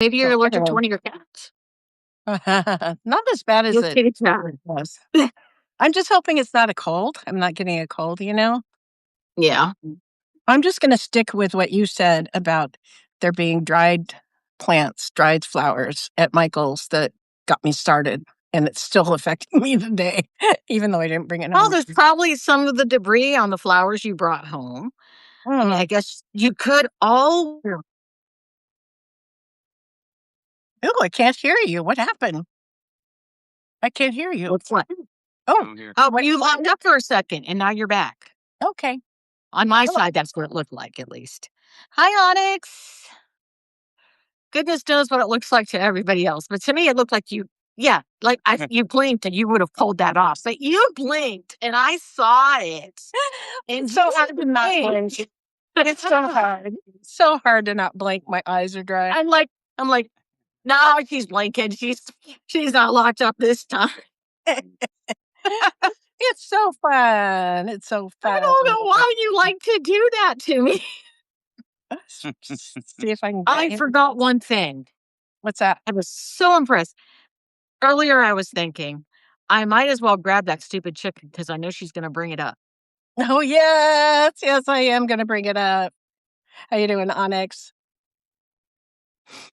Maybe you're allergic to one of your cats. Not as bad as Your it kitty cat. was. I'm just hoping it's not a cold. I'm not getting a cold, Yeah. I'm just going to stick with what you said about there being dried plants, dried flowers at Michael's that got me started. And it's still affecting me today, even though I didn't bring it Well, home. there's probably some of the debris on the flowers you brought home. I mean, I guess you could all. Oh, I can't hear you. What happened? I can't hear you. What's what? Oh, Oh, you locked up for a second, and now you're back. okay. On my side, that's what it looked like, at least. Hi, Onyx. Goodness knows what it looks like to everybody else, but to me, it looked like you. Yeah, like you blinked and you would have pulled that off. But you blinked and I saw it. And It's so hard to not blink. It's so hard. So hard to not blink. My eyes are dry. I'm like, no, she's blinking. She's not locked up this time. It's so fun. It's so fun. I don't know why you like to do that to me. See if I can. I forgot one thing. What's that? I was so impressed. Earlier, I was thinking, I might as well grab that stupid chicken because I know she's going to bring it up. Oh, yes. Yes, I am going to bring it up. How you doing, Onyx?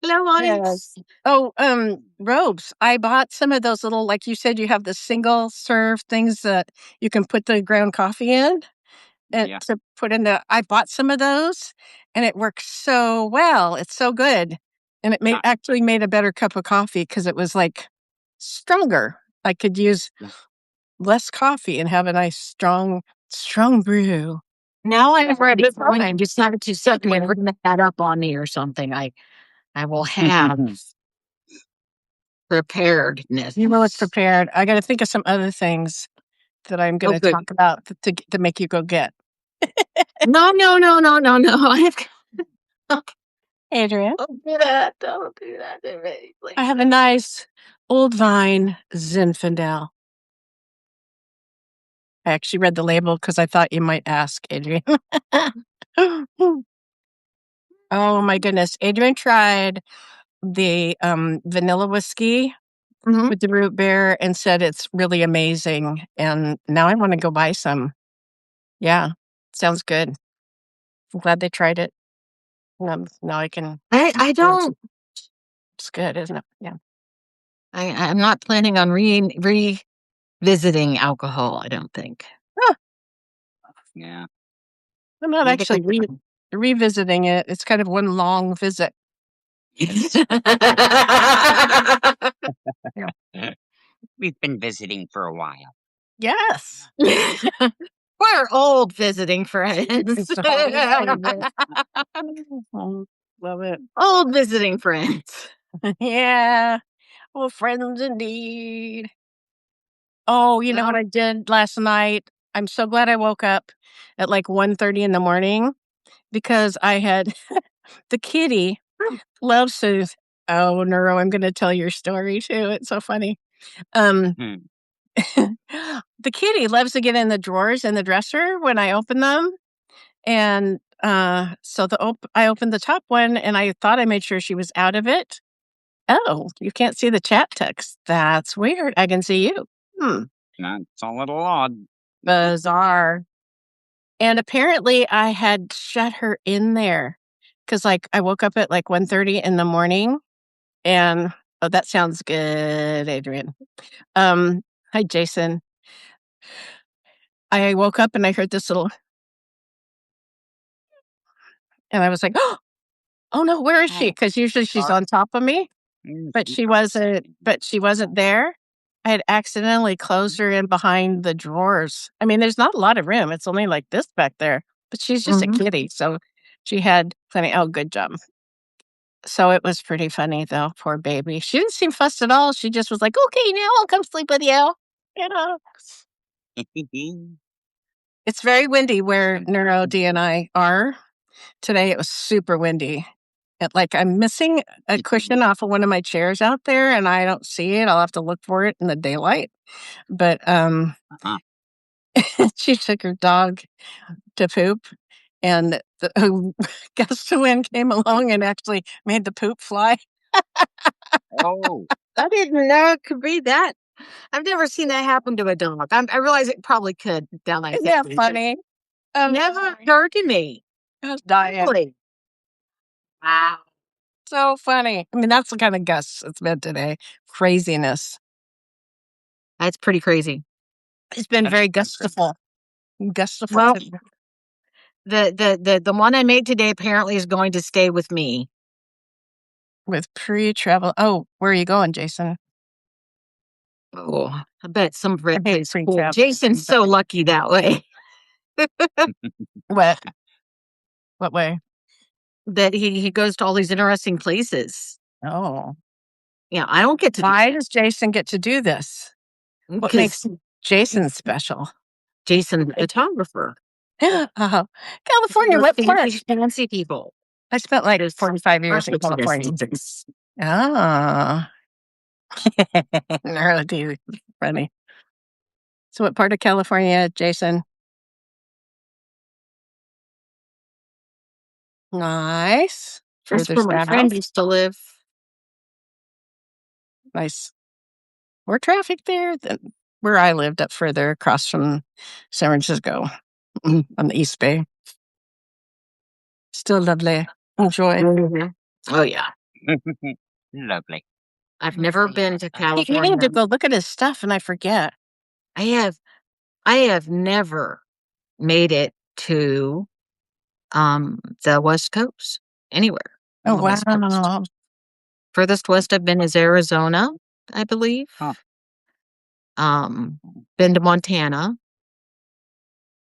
Hello, Onyx. Yes. Oh, robes. I bought some of those little, like you said, you have the single serve things that you can put the ground coffee in. And to put in I bought some of those and it works so well. It's so good. And it actually made a better cup of coffee because it was like stronger. I could use less coffee and have a nice strong brew. Now I'm ready. I decided to suddenly bring that up on me or something. I will have preparedness. You know, it's prepared. I got to think of some other things that I'm going to talk about to make you go get. No. Adrian. Don't do that. Don't do that to me, please. I have a nice Old Vine Zinfandel. I actually read the label because I thought you might ask, Adrian. Oh my goodness. Adrian tried the vanilla whiskey with the root beer and said it's really amazing. And now I want to go buy some. Yeah, sounds good. I'm glad they tried it. Now I can. I don't. It's good, isn't it? Yeah. I'm not planning on revisiting alcohol, I don't think. Huh. Yeah. I'm not actually revisiting it. It's kind of one long visit. We've been visiting for a while. Yes. We're old visiting friends. Love it. Old visiting friends. Yeah. Well, friends indeed. Oh, you know what I did last night? I'm so glad I woke up at like 1:30 in the morning because I had the kitty loves to. Oh, Neuro, I'm going to tell your story too. It's so funny. The kitty loves to get in the drawers in the dresser when I open them. And so I opened the top one and I thought I made sure she was out of it. Oh, you can't see the chat text. That's weird. I can see you. That's a little odd. Bizarre. And apparently I had shut her in there because like I woke up at like 1:30 in the morning and that sounds good, Adrian. Hi, Jason. I woke up and I heard this little, and I was like, oh no, where is she? Because usually she's on top of me, but she wasn't there. I had accidentally closed her in behind the drawers. I mean, there's not a lot of room. It's only like this back there, but she's just a kitty. So she had plenty. Oh, good job. So it was pretty funny though. Poor baby. She didn't seem fussed at all. She just was like, okay, now I'll come sleep with you. You know. It's very windy where Neuro D and I are. Today it was super windy. I'm missing a cushion off of one of my chairs out there and I don't see it. I'll have to look for it in the daylight. But she took her dog to poop and the gust of wind came along and actually made the poop fly. Oh, I didn't know it could be that. I've never seen that happen to a dog. I realize it probably could down like Isn't that funny? Never occurred to me. I was dying. Really? Wow. So funny. I mean, that's the kind of gusts it's been today. Craziness. That's pretty crazy. It's been That's very pretty crazy. gustful. Gustful. Well, the one I made today apparently is going to stay with me. With pre-travel. Oh, where are you going, Jason? Oh, I bet some I hate place cool. pre-travel. Jason's so lucky that way. What? What way? That he goes to all these interesting places. Oh. Yeah, I don't get to. Why does Jason get to do this? What makes Jason special? Jason's a photographer. California, what part? Fancy people. I spent like 45 years in California. Ah. NeuroDivergent. Funny. So what part of California, Jason? Nice. That's Further where my friend used to live. Nice. More traffic there than where I lived up further across from San Francisco on the East Bay. Still lovely. Enjoy. Oh, yeah. Lovely. I've never been to You California. need to go look at his stuff, and I forget. I have never made it to the West Coast anywhere. Oh, on the West Coast. wow. Furthest west I've been is Arizona, I believe. Huh. Been to Montana,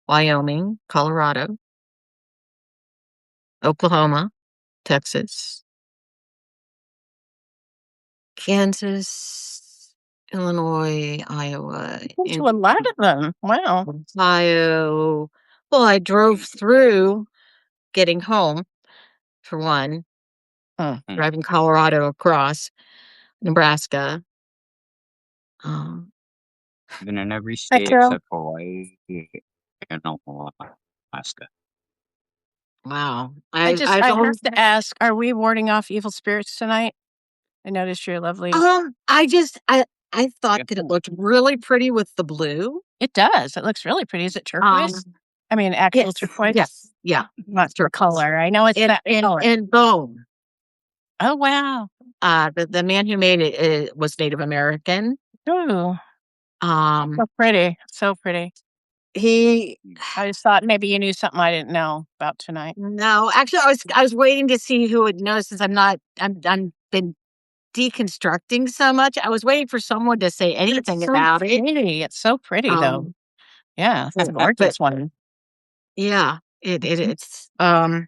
Wyoming, Colorado, Oklahoma, Texas, Kansas, Illinois, Iowa, Been to a lot of them. Wow. Ohio. Well, I drove through getting home, for one, driving Colorado across Nebraska. Been in every state except Hawaii and Alaska. Wow. I have to ask, are we warding off evil spirits tonight? I noticed you're lovely. I thought that it looked really pretty with the blue. It does. It looks really pretty. Is it turquoise? I mean, actual turquoise? Yes. Yeah. Not for color. I know it's that color. And bone. Oh, wow. The man who made it was Native American. Ooh. So pretty. So pretty. I just thought maybe you knew something I didn't know about tonight. No, actually, I was waiting to see who would know since I'm been deconstructing so much. I was waiting for someone to say anything about it. It's so pretty, though. Yeah, it's a gorgeous one. Yeah, it's now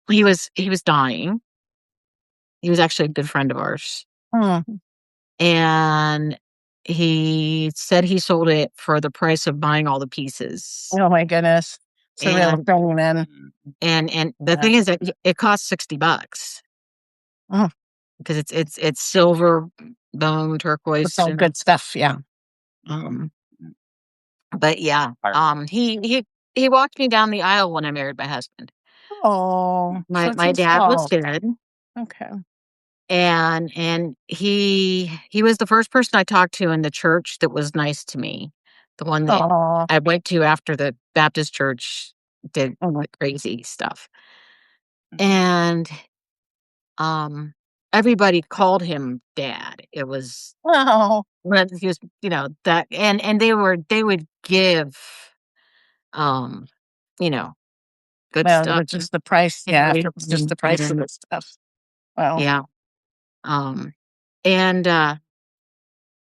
he was dying. He was actually a good friend of ours. And he said he sold it for the price of buying all the pieces. Oh my goodness. It's a real thing, then. And the thing is that it costs $60. Because it's silver, bone, turquoise. It's all good stuff, yeah. But yeah, he walked me down the aisle when I married my husband. Oh, my dad was dead. Okay. And he was the first person I talked to in the church that was nice to me. The one that I went to after the Baptist church did crazy stuff. And everybody called him Dad. It was when he was, that and they would give good stuff. Just the price, just the price of the stuff. Wow. Yeah. And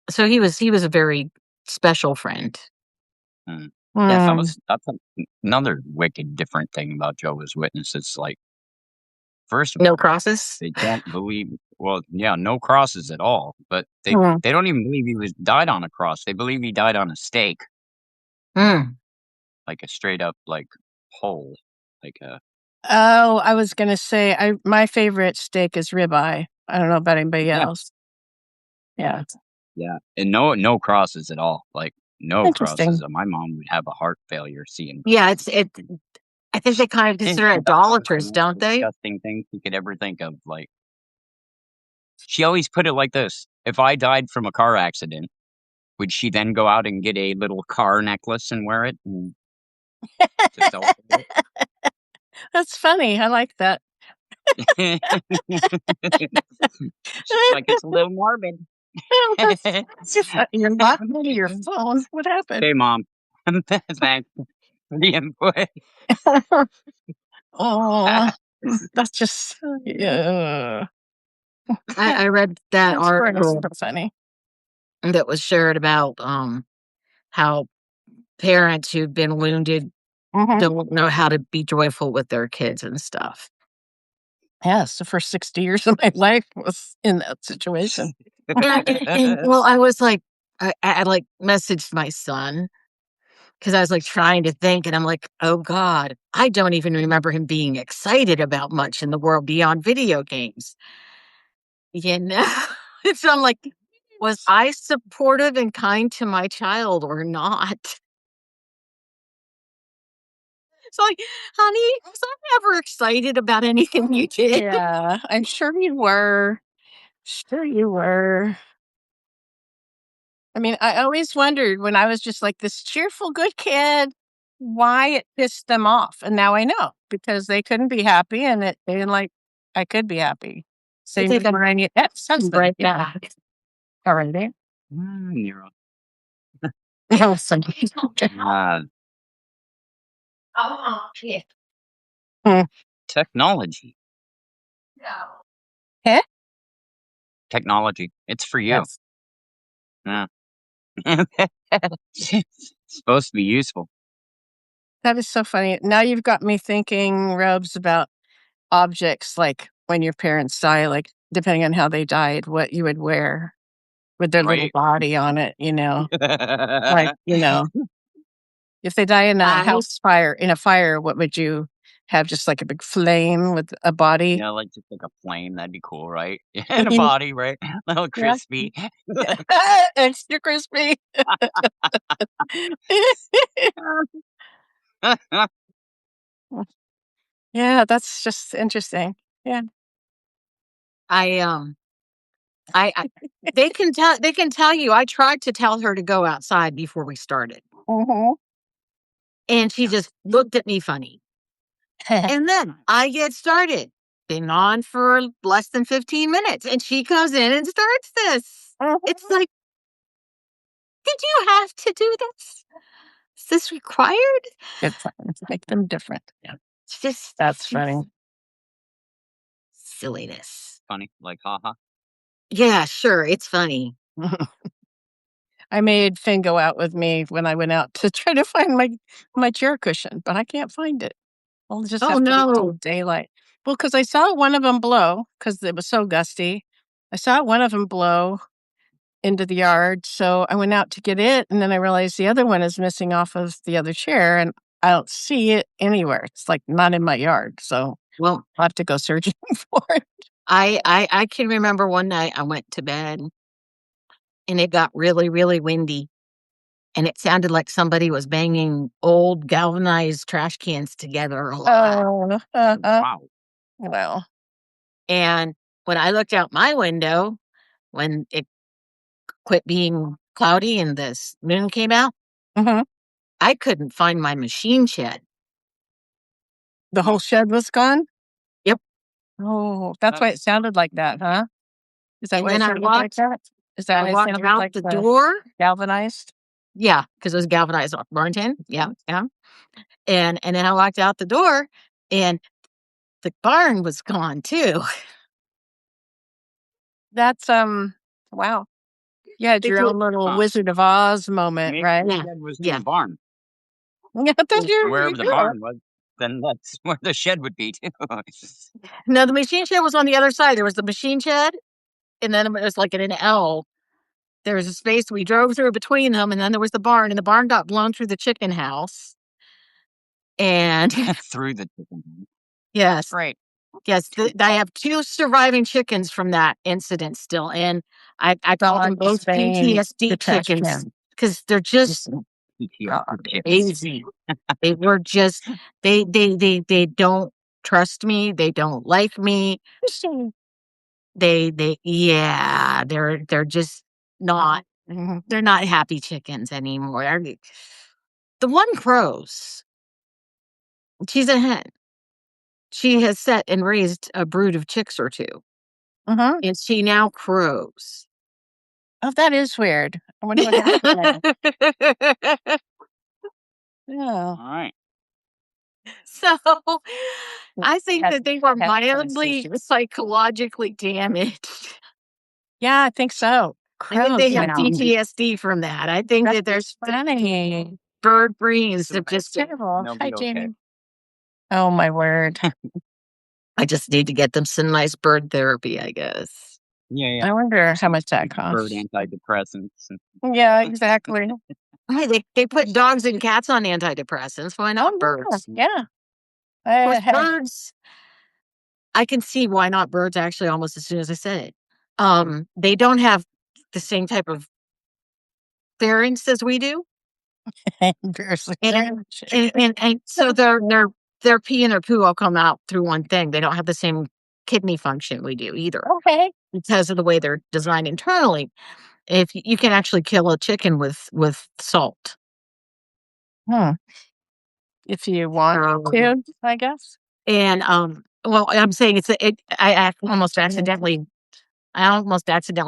so he was a very special friend. That's another wicked different thing about Jehovah's Witnesses. Like, first of all, no crosses. They don't believe. Well, yeah, no crosses at all. But they don't even believe he died on a cross. They believe he died on a stake, like a straight up pole, like a. Oh, I was gonna say, my favorite steak is ribeye. I don't know about anybody else. Yeah. Yeah, and no crosses at all. Like no crosses. My mom would have a heart failure seeing. Yeah, I think they kind of consider it idolaters, don't they? Disgusting things you could ever think of, like She always put it like this: if I died from a car accident, would she then go out and get a little car necklace and wear it to celebrate That's funny. I like that. it? She's like, it's a little morbid. You're not into your phone. What happened? Hey, Mom. Thanks for the input. Oh, that's just yeah. I read that That's article funny. that was shared about how parents who've been wounded don't know how to be joyful with their kids and stuff. Yes, the first 60 years of my life was in that situation. Well, I was like, I like messaged my son because I was like trying to think, and I'm like, oh God, I don't even remember him being excited about much in the world beyond video games. You know? So I'm like, was I supportive and kind to my child or not? It's like, honey, was I ever excited about anything you did? Yeah, I'm sure you were. Sure you were. I mean, I always wondered when I was just like this cheerful, good kid, why it pissed them off. And now I know because they couldn't be happy and they didn't like, I could be happy. Same think when I need that husband. Right back. Already. Neuro. Technology. Huh? Technology. It's for you. Yes. Yeah. It's supposed to be useful. That is so funny. Now you've got me thinking, Robes, about objects like when your parents die, like depending on how they died, what you would wear with their little Right. body on it, like, if they die in a house fire, what would you have? Just like a big flame with a body? Yeah, like just like a flame. That'd be cool, right? And a body, right? A little crispy. Extra crispy. Yeah, that's just interesting. Yeah. I they can tell you I tried to tell her to go outside before we started. And she just looked at me funny. And then I get started. Been on for less than 15 minutes and she comes in and starts this. It's like, did you have to do this? Is this required? Good to make them different. Yeah. It's just That's funny. Silliness. Funny, like haha. Yeah, sure, it's funny. I made Finn go out with me when I went out to try to find my chair cushion, but I can't find it. I'll just have to wait till daylight. Well, because I saw one of them blow because it was so gusty. I saw one of them blow into the yard, so I went out to get it, and then I realized the other one is missing off of the other chair, and I don't see it anywhere. It's like not in my yard, so Well, I'll have to go searching for it. I can remember one night I went to bed and it got really, really windy. And it sounded like somebody was banging old galvanized trash cans together a lot. Wow. Well. And when I looked out my window, when it quit being cloudy and the moon came out, I couldn't find my machine shed. The whole shed was gone? Yep. Oh, that's why it sounded like that, huh? Is that why it sounded like that? Is that I walked out the door? Galvanized? Yeah, because it was galvanized barn tin. Yeah, yeah. And then I walked out the door and the barn was gone too. That's wow. You had your own little Wizard of Oz moment, right? The shed was in the barn. Yeah, Wherever the barn was, then that's where the shed would be too. No, the machine shed was on the other side. There was the machine shed, and then it was like in an L. There was a space we drove through between them, and then there was the barn, and the barn got blown through the chicken house. And through the chicken house. Yes. Right. Yes, I have 2 surviving chickens from that incident still, and I call them both PTSD chickens because they're just crazy. They were just they don't trust me. They don't like me. yeah, they're just not they're not happy chickens anymore. The one crows. She's a hen. She has set and raised a brood of chicks or two, and she now crows. Oh, that is weird. I wonder what happened there. All Yeah. right. So, I think Had- that they were had mildly issues. psychologically damaged. Yeah, I think so. I think Crows they have now. PTSD from that. I think that there's funny. bird breeds that just Terrible. They'll Hi, be okay. Jamie. Oh, my word. I just need to get them some nice bird therapy, I guess. Yeah. I wonder how much that Bird costs. antidepressants. Yeah, exactly. Hey, they put dogs and cats on antidepressants. Why not birds? Yeah. Of course, birds, I can see why not birds actually almost as soon as I said it. They don't have the same type of pharynx as we do. And so their pee and their poo all come out through one thing. They don't have the same kidney function we do either. Okay. Because of the way they're designed internally. If you can actually kill a chicken with salt. If you want to, I guess. And well, I'm saying I almost accidentally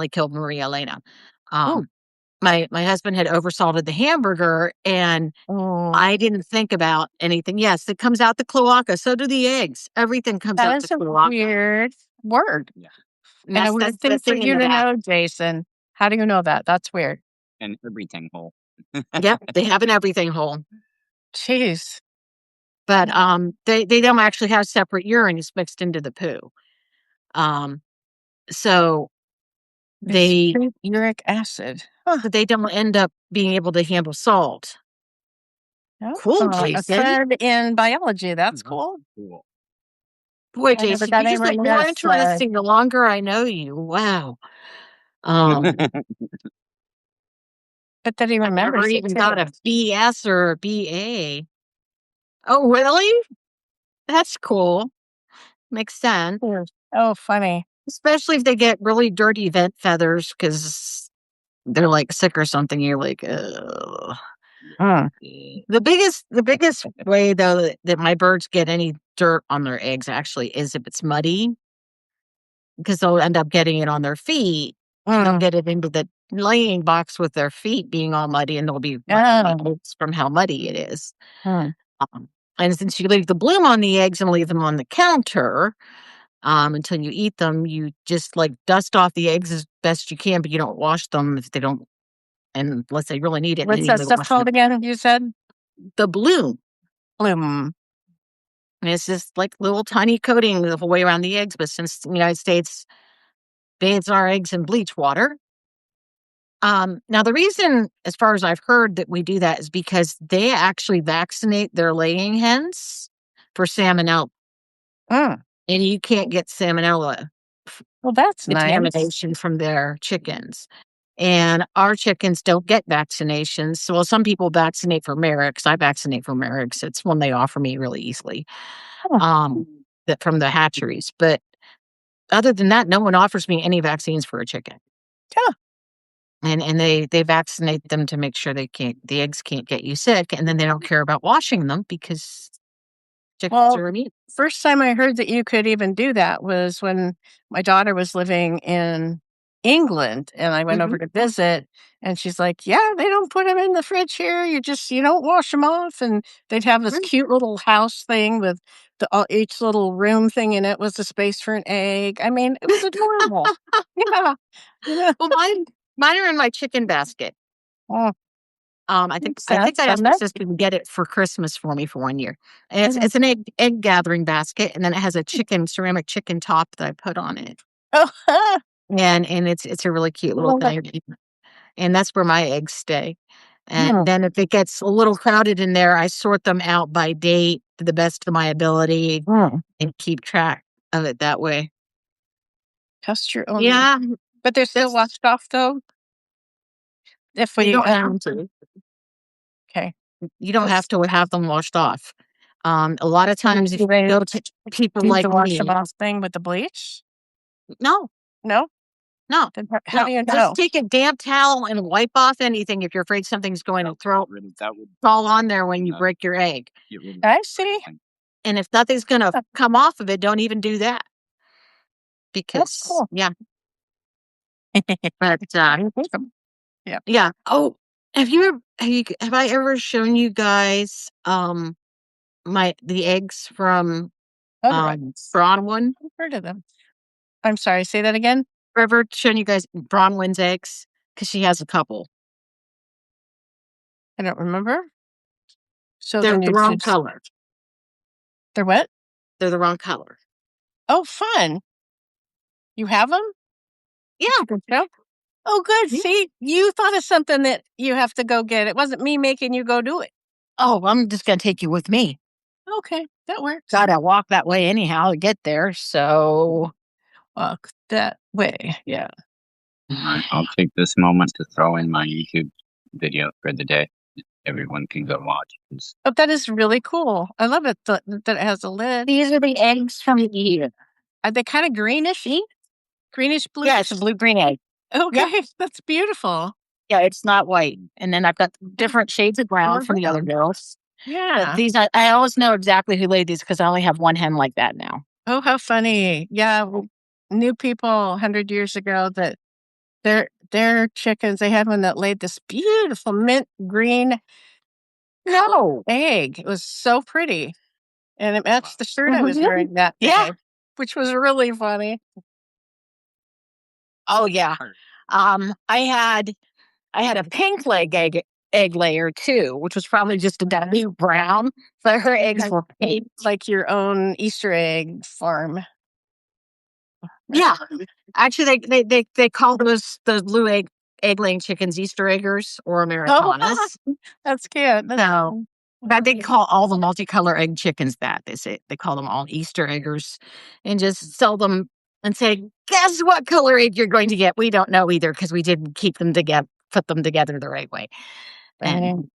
killed Maria Elena. My husband had oversalted the hamburger, and I didn't think about anything. Yes, it comes out the cloaca. So do the eggs. Everything comes out the cloaca. Weird word. Yeah. And a weird thing for you to know, Jason. How do you know that? That's weird. An everything hole. Yep, they have an everything hole. Jeez. But they don't actually have separate urine. It's mixed into the poo. So they uric acid. They don't end up being able to handle salt. Cool, Jason. A third in biology. That's cool. Boy, Jason, you just get more interesting the longer I know you. Wow. But that he remembers. Never even got a BS or a BA. Oh, really? That's cool. Makes sense. Oh, funny. Especially if they get really dirty vent feathers because they're like sick or something. You're like, ugh. The biggest way though that my birds get any dirt on their eggs actually is if it's muddy, because they'll end up getting it on their feet. They'll get it into the laying box with their feet being all muddy, and they'll be from how muddy it is. And since you leave the bloom on the eggs and leave them on the counter until you eat them, you just like dust off the eggs as best you can, but you don't wash them if they don't. And unless they really need it. What's that stuff called again? You said the bloom. Bloom. And it's just like little tiny coating the whole way around the eggs. But since the United States bathes our eggs in bleach water, now the reason, as far as I've heard, that we do that is because they actually vaccinate their laying hens for salmonella, and you can't get salmonella. Well, that's contamination from their chickens. And our chickens don't get vaccinations. So, well, some people vaccinate for Merrick's. I vaccinate for Merrick's. It's one they offer me really easily that from the hatcheries. But other than that, no one offers me any vaccines for a chicken. Yeah. And they vaccinate them to make sure the eggs can't get you sick. And then they don't care about washing them because chickens are immune. First time I heard that you could even do that was when my daughter was living in England, and I went over to visit, and she's like, yeah, they don't put them in the fridge here. You don't wash them off. And they'd have this cute little house thing with each little room thing in it was a space for an egg. I mean, it was adorable. Yeah. Well, mine are in my chicken basket. I think I asked my sister to get it for Christmas for me for 1 year. And it's an egg gathering basket, and then it has a ceramic chicken top that I put on it. And it's a really cute little thing. And that's where my eggs stay. And then if it gets a little crowded in there, I sort them out by date to the best of my ability and keep track of it that way. Just your own. Yeah. But they're still washed off though? If we don't have to. Okay. You don't have to have them washed off. A lot of times if you go to people like the wash me, them off thing with the bleach? no, No? No. Then how do you know? Just take a damp towel and wipe off anything if you're afraid something's going to fall on there when you break your egg. I see. And if nothing's going to come off of it, don't even do that. Because, cool. yeah. But, Yeah. yeah. Oh, have I ever shown you guys the eggs from Bronwyn? I've heard of them. I'm sorry, say that again. Ever shown you guys Bronwyn's eggs? Because she has a couple. I don't remember. So They're the wrong color. They're what? They're the wrong color. Oh, fun. You have them? Yeah. Oh, good. See, you thought of something that you have to go get. It wasn't me making you go do it. Oh, I'm just going to take you with me. Okay, that works. Gotta walk that way anyhow to get there, so walk that way. Yeah. I'll take this moment to throw in my YouTube video for the day. Everyone can go watch. Oh, that is really cool. I love it that it has a lid. These are the eggs from the year. Are they kind of greenish? Greenish blue? Yeah, it's a blue-green egg. Okay, yep. That's beautiful. Yeah, it's not white. And then I've got different shades of brown from the other girls. Yeah. But these, I always know exactly who laid these because I only have one hen like that now. Oh, how funny. Yeah, new people 100 years ago that their chickens, they had one that laid this beautiful mint green egg. It was so pretty. And it matched the shirt I was wearing that day, which was really funny. Oh, yeah. I had a pink egg layer too, which was probably just a dummy brown, but her eggs were pink. Like your own Easter egg farm. Yeah. Actually, they call those blue egg laying chickens Easter eggers or Americanas. Oh, that's cute. So they call all the multicolor egg chickens that. They call them all Easter eggers and just sell them and say, guess what color egg you're going to get? We don't know either because we didn't keep them together, put them together the right way. And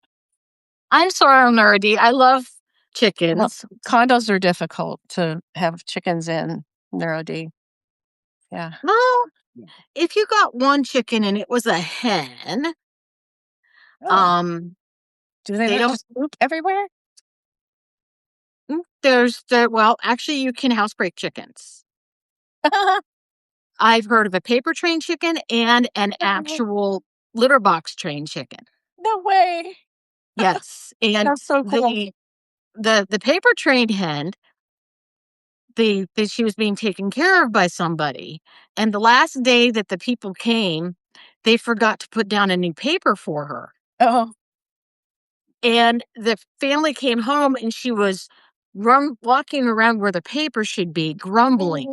I'm sorry, I'm nerdy. I love chickens. Well, condos are difficult to have chickens in, NeuroD. Yeah. Well, if you got one chicken and it was a hen, do they don't poop everywhere? Well, actually, you can housebreak chickens. I've heard of a paper train chicken and an actual litter box train chicken. No way. Yes, and that's so cool. The paper train hen, she was being taken care of by somebody, and the last day that the people came, they forgot to put down a new paper for her. Oh. And the family came home, and she was walking around where the paper should be, grumbling.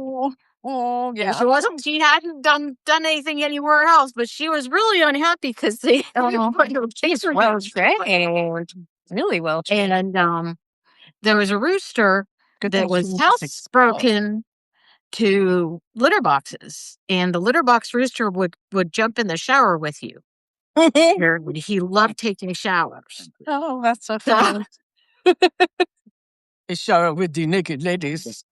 Oh, yeah. She hadn't done anything anywhere else, but she was really unhappy because they well trained. Really well trained. And there was a rooster that was housebroken to litter boxes, and the litter box rooster would jump in the shower with you. He loved taking showers. Oh, that's so fun. A shower with the naked ladies.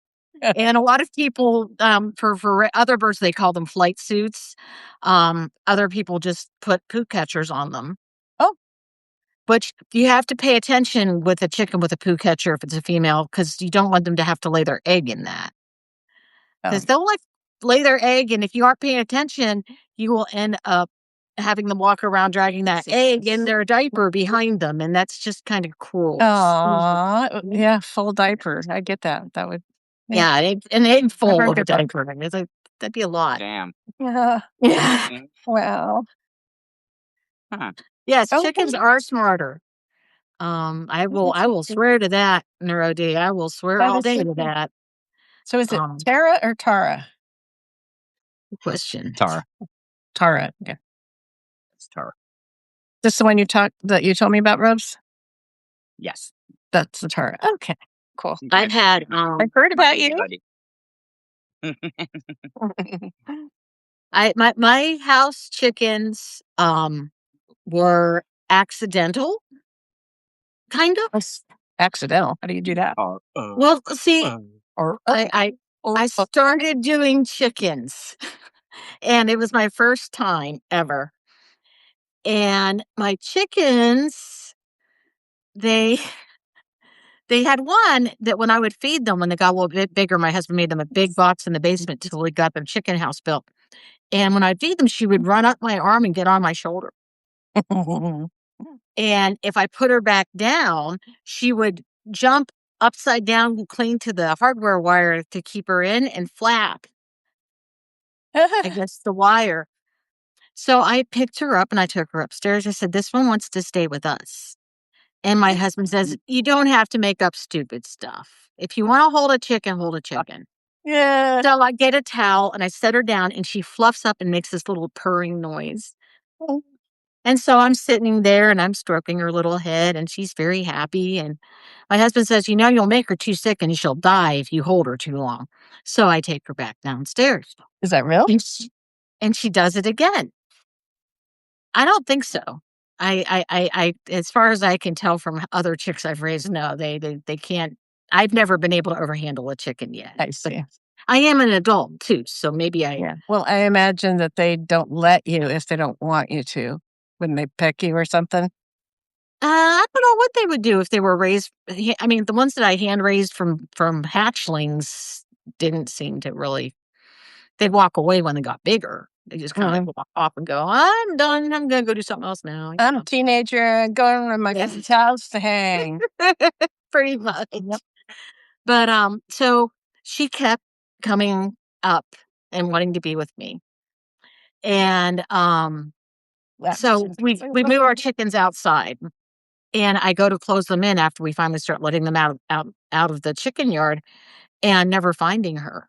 And a lot of people, for other birds, they call them flight suits. Other people just put poo catchers on them. Oh. But you have to pay attention with a chicken with a poo catcher if it's a female, because you don't want them to have to lay their egg in that. Because they'll lay their egg, and if you aren't paying attention, you will end up having them walk around dragging that egg in their diaper behind them, and that's just kind of cruel. Oh, yeah, full diaper. I get that. That would. Yeah, and they full of a diaper. It's like, that'd be a lot. Damn. Yeah. Yeah. Wow. Huh. Yes, chickens are smarter. I will swear to that, NeuroD. I will swear all day to that. So is it Tara or Tara? Good question. Tara. Tara. Okay. It's Tara. This is the one that you told me about, Rubs? Yes. That's the Tara. Okay. Cool. I've had I've heard about you. My house chickens were accidental, kind of. Accidental. How do you do that? Well, see, I started doing chickens, And it was my first time ever. And my chickens, they had one that when I would feed them, when they got a little bit bigger, my husband made them a big box in the basement till we got their chicken house built. And when I feed them, she would run up my arm and get on my shoulder. And if I put her back down, she would jump upside down, cling to the hardware wire to keep her in and flap against the wire. So I picked her up and I took her upstairs. I said, this one wants to stay with us. And my husband says, you don't have to make up stupid stuff. If you want to hold a chicken, hold a chicken. Yeah. So I get a towel and I set her down and she fluffs up and makes this little purring noise. And so I'm sitting there and I'm stroking her little head and she's very happy. And my husband says, you'll make her too sick and she'll die if you hold her too long. So I take her back downstairs. Is that real? And she does it again. I don't think so. I as far as I can tell from other chicks I've raised, no, they can't. I've never been able to overhandle a chicken yet. I see. I am an adult too, so maybe I. Yeah. Well, I imagine that they don't let you if they don't want you to. Wouldn't they pick you or something? I don't know what they would do if they were raised. I mean, the ones that I hand raised from hatchlings didn't seem to really. They'd walk away when they got bigger. They just kind of walk off and go, I'm done. I'm going to go do something else now. I'm a teenager going to my cousin's house to hang. Pretty much. Yep. But so she kept coming up and wanting to be with me. And so we move our chickens outside. And I go to close them in after we finally start letting them out of the chicken yard and never finding her.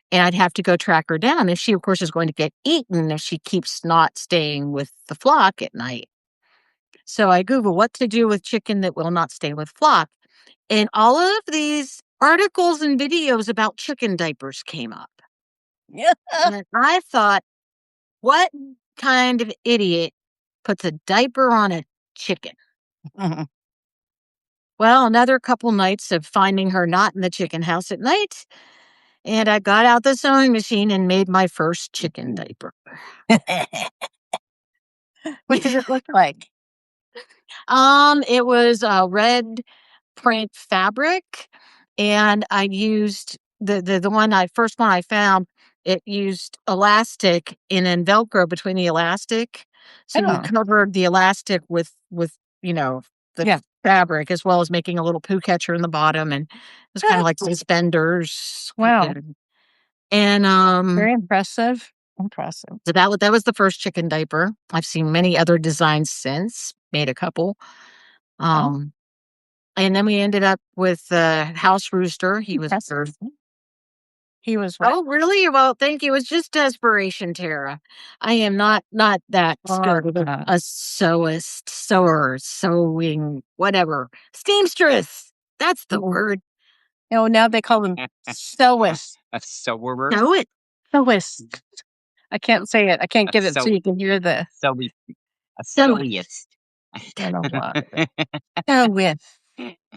And I'd have to go track her down. And she, of course, is going to get eaten if she keeps not staying with the flock at night. So I Google what to do with chicken that will not stay with flock. And all of these articles and videos about chicken diapers came up. Yeah. And I thought, what kind of idiot puts a diaper on a chicken? Well, another couple nights of finding her not in the chicken house at night. And I got out the sewing machine and made my first chicken diaper. What did it look like? It was a red print fabric, and I used the first one I found. It used elastic and then Velcro between the elastic, so we covered the elastic with the fabric as well as making a little poo catcher in the bottom, and it was kind of like suspenders. Wow. And very impressive. Impressive. So that was the first chicken diaper. I've seen many other designs since, made a couple. And then we ended up with House Rooster. He was He was what? Oh, really? Well, thank you. It was just desperation, Tara. I am not that skilled a sewist, sewer, sewing, whatever. Steamstress. That's the word. Oh, now they call them sewists. A sewer? Sewist. I can't say it. I can't get it so you can hear the a sewist. I don't want it. Sewist.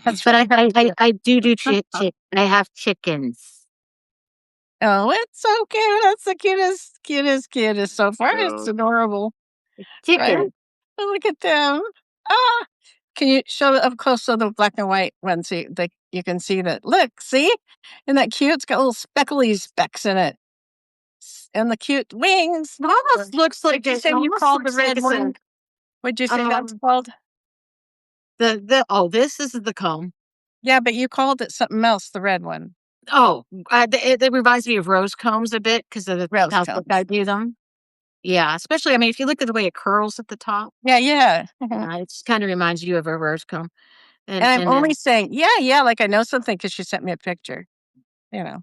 That's what I do chick. I have chickens. Oh, it's so cute. That's the cutest so far. It's adorable. Chicken. Right? Look at them. Ah, can you show up close to the black and white one so you can see that? Look, see? Isn't that cute? It's got little speckly specks in it. And the cute wings. It almost looks like you called the red one. What'd you say that's called? This is the comb. Yeah, but you called it something else, the red one. Oh, it reminds me of rose combs a bit because of the rose how combs. I do them. Yeah, especially, I mean, if you look at the way it curls at the top. Yeah. It just kind of reminds you of a rose comb. And I'm only saying, like I know something because she sent me a picture. No.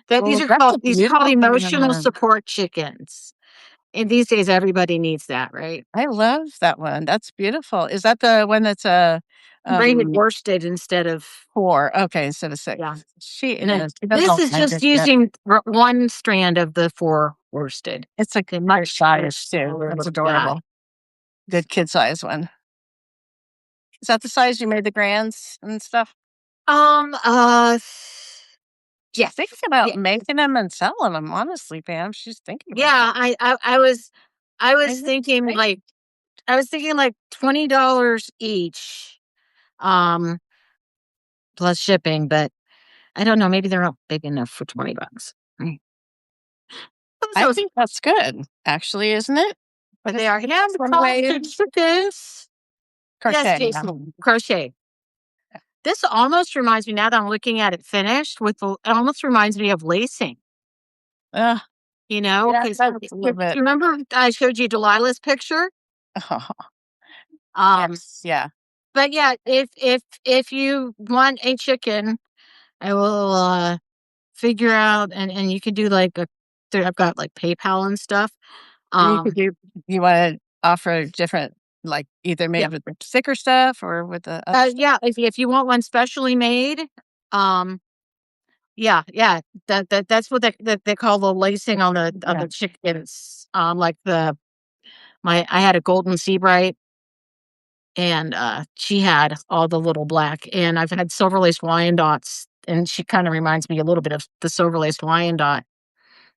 These are called emotional support chickens. And these days, everybody needs that, right? I love that one. That's beautiful. Is that the one that's rated worsted instead of 4? Okay, instead of 6. Yeah. This is just using one strand of the 4 worsted. It's a good size too. That's adorable. Good kid size one. Is that the size you made the grands and stuff? Yeah. thinking about Yeah. making them and selling them, honestly, Pam. She's thinking about Yeah, I was I thinking think- like $20 each, plus shipping, but I don't know, maybe they're not big enough for $20. Mm. I So think that's good, actually, isn't it? but they are yeah, the one cost way of chickens. Yes, crochet. Jason, crochet. This almost reminds me now that I'm looking at it finished with it almost reminds me of lacing, Uh, you know, yeah, because that's a little do bit. you remember I showed you Delilah's picture? Yes, yeah. But yeah, if you want a chicken, I will figure out and you could do like I've got like PayPal and stuff. You could do. You want to offer different, like either made Yeah. with the thicker stuff or with the other stuff? Yeah, if you want one specially made, yeah, that's what they call the lacing on the Yeah. the chickens. Like I had a golden sea bright, and she had all the little black, and I've had silver laced Wyandottes, and she kind of reminds me a little bit of the silver laced Wyandotte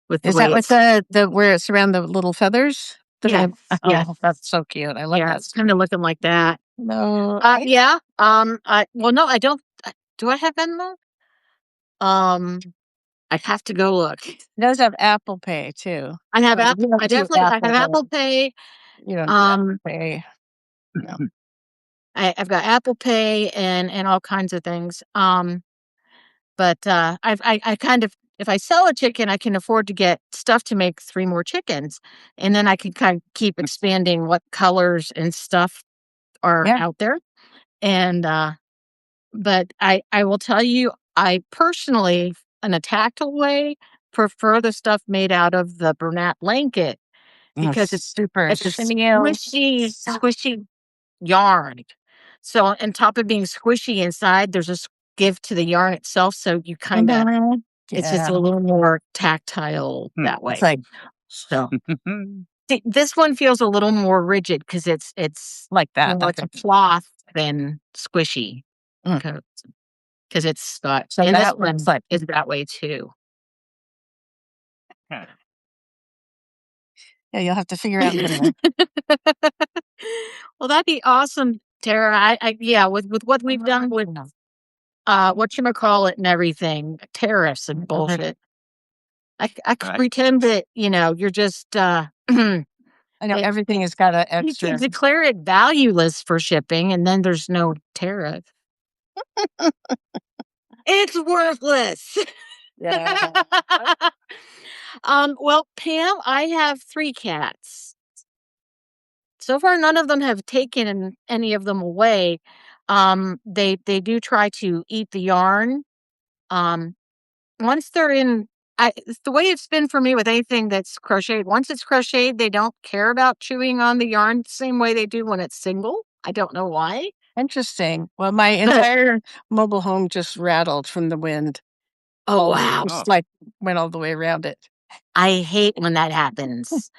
with the Is way that with the where it's around the little feathers? yeah, yeah, That's so cute. I love yeah, that. it's kind of looking like that. No, Yeah. Well, no, I don't. Do I have Venmo? I have to go look. it does have Apple Pay too. I have Oh, you Apple. don't I do definitely I have Apple Apple Pay. You don't do Apple Pay. No. I've got Apple Pay and all kinds of things. But I kind of if I sell a chicken, I can afford to get stuff to make 3 more chickens, and then I can kind of keep expanding what colors and stuff are Yeah. out there. And but I will tell you, I personally, in a tactile way, prefer the stuff made out of the Bernat blanket because it's super it's a chenille. squishy yarn. So on top of being squishy inside, there's a give to the yarn itself. So you kind of it's just a little more tactile that way. It's like So see, this one feels a little more rigid because it's like that. more like a cloth than squishy because it's got. So And this that one looks like is that way too. yeah, you'll have to figure out. Well, that'd be awesome, Tara. Yeah, with what we've done with whatchamacallit and everything, tariffs and bullshit. I could Right. pretend that, you're just I know everything has got an you extra. can declare it valueless for shipping and then there's no tariff. It's worthless. Yeah. Well, Pam, I have 3 cats. So far, none of them have taken any of them away. They do try to eat the yarn. Once they're in, it's the way it's been for me with anything that's crocheted. Once it's crocheted, they don't care about chewing on the yarn the same way they do when it's single. I don't know why. Interesting. Well, my entire mobile home just rattled from the wind. Oh wow! Just like went all the way around it. I hate when that happens.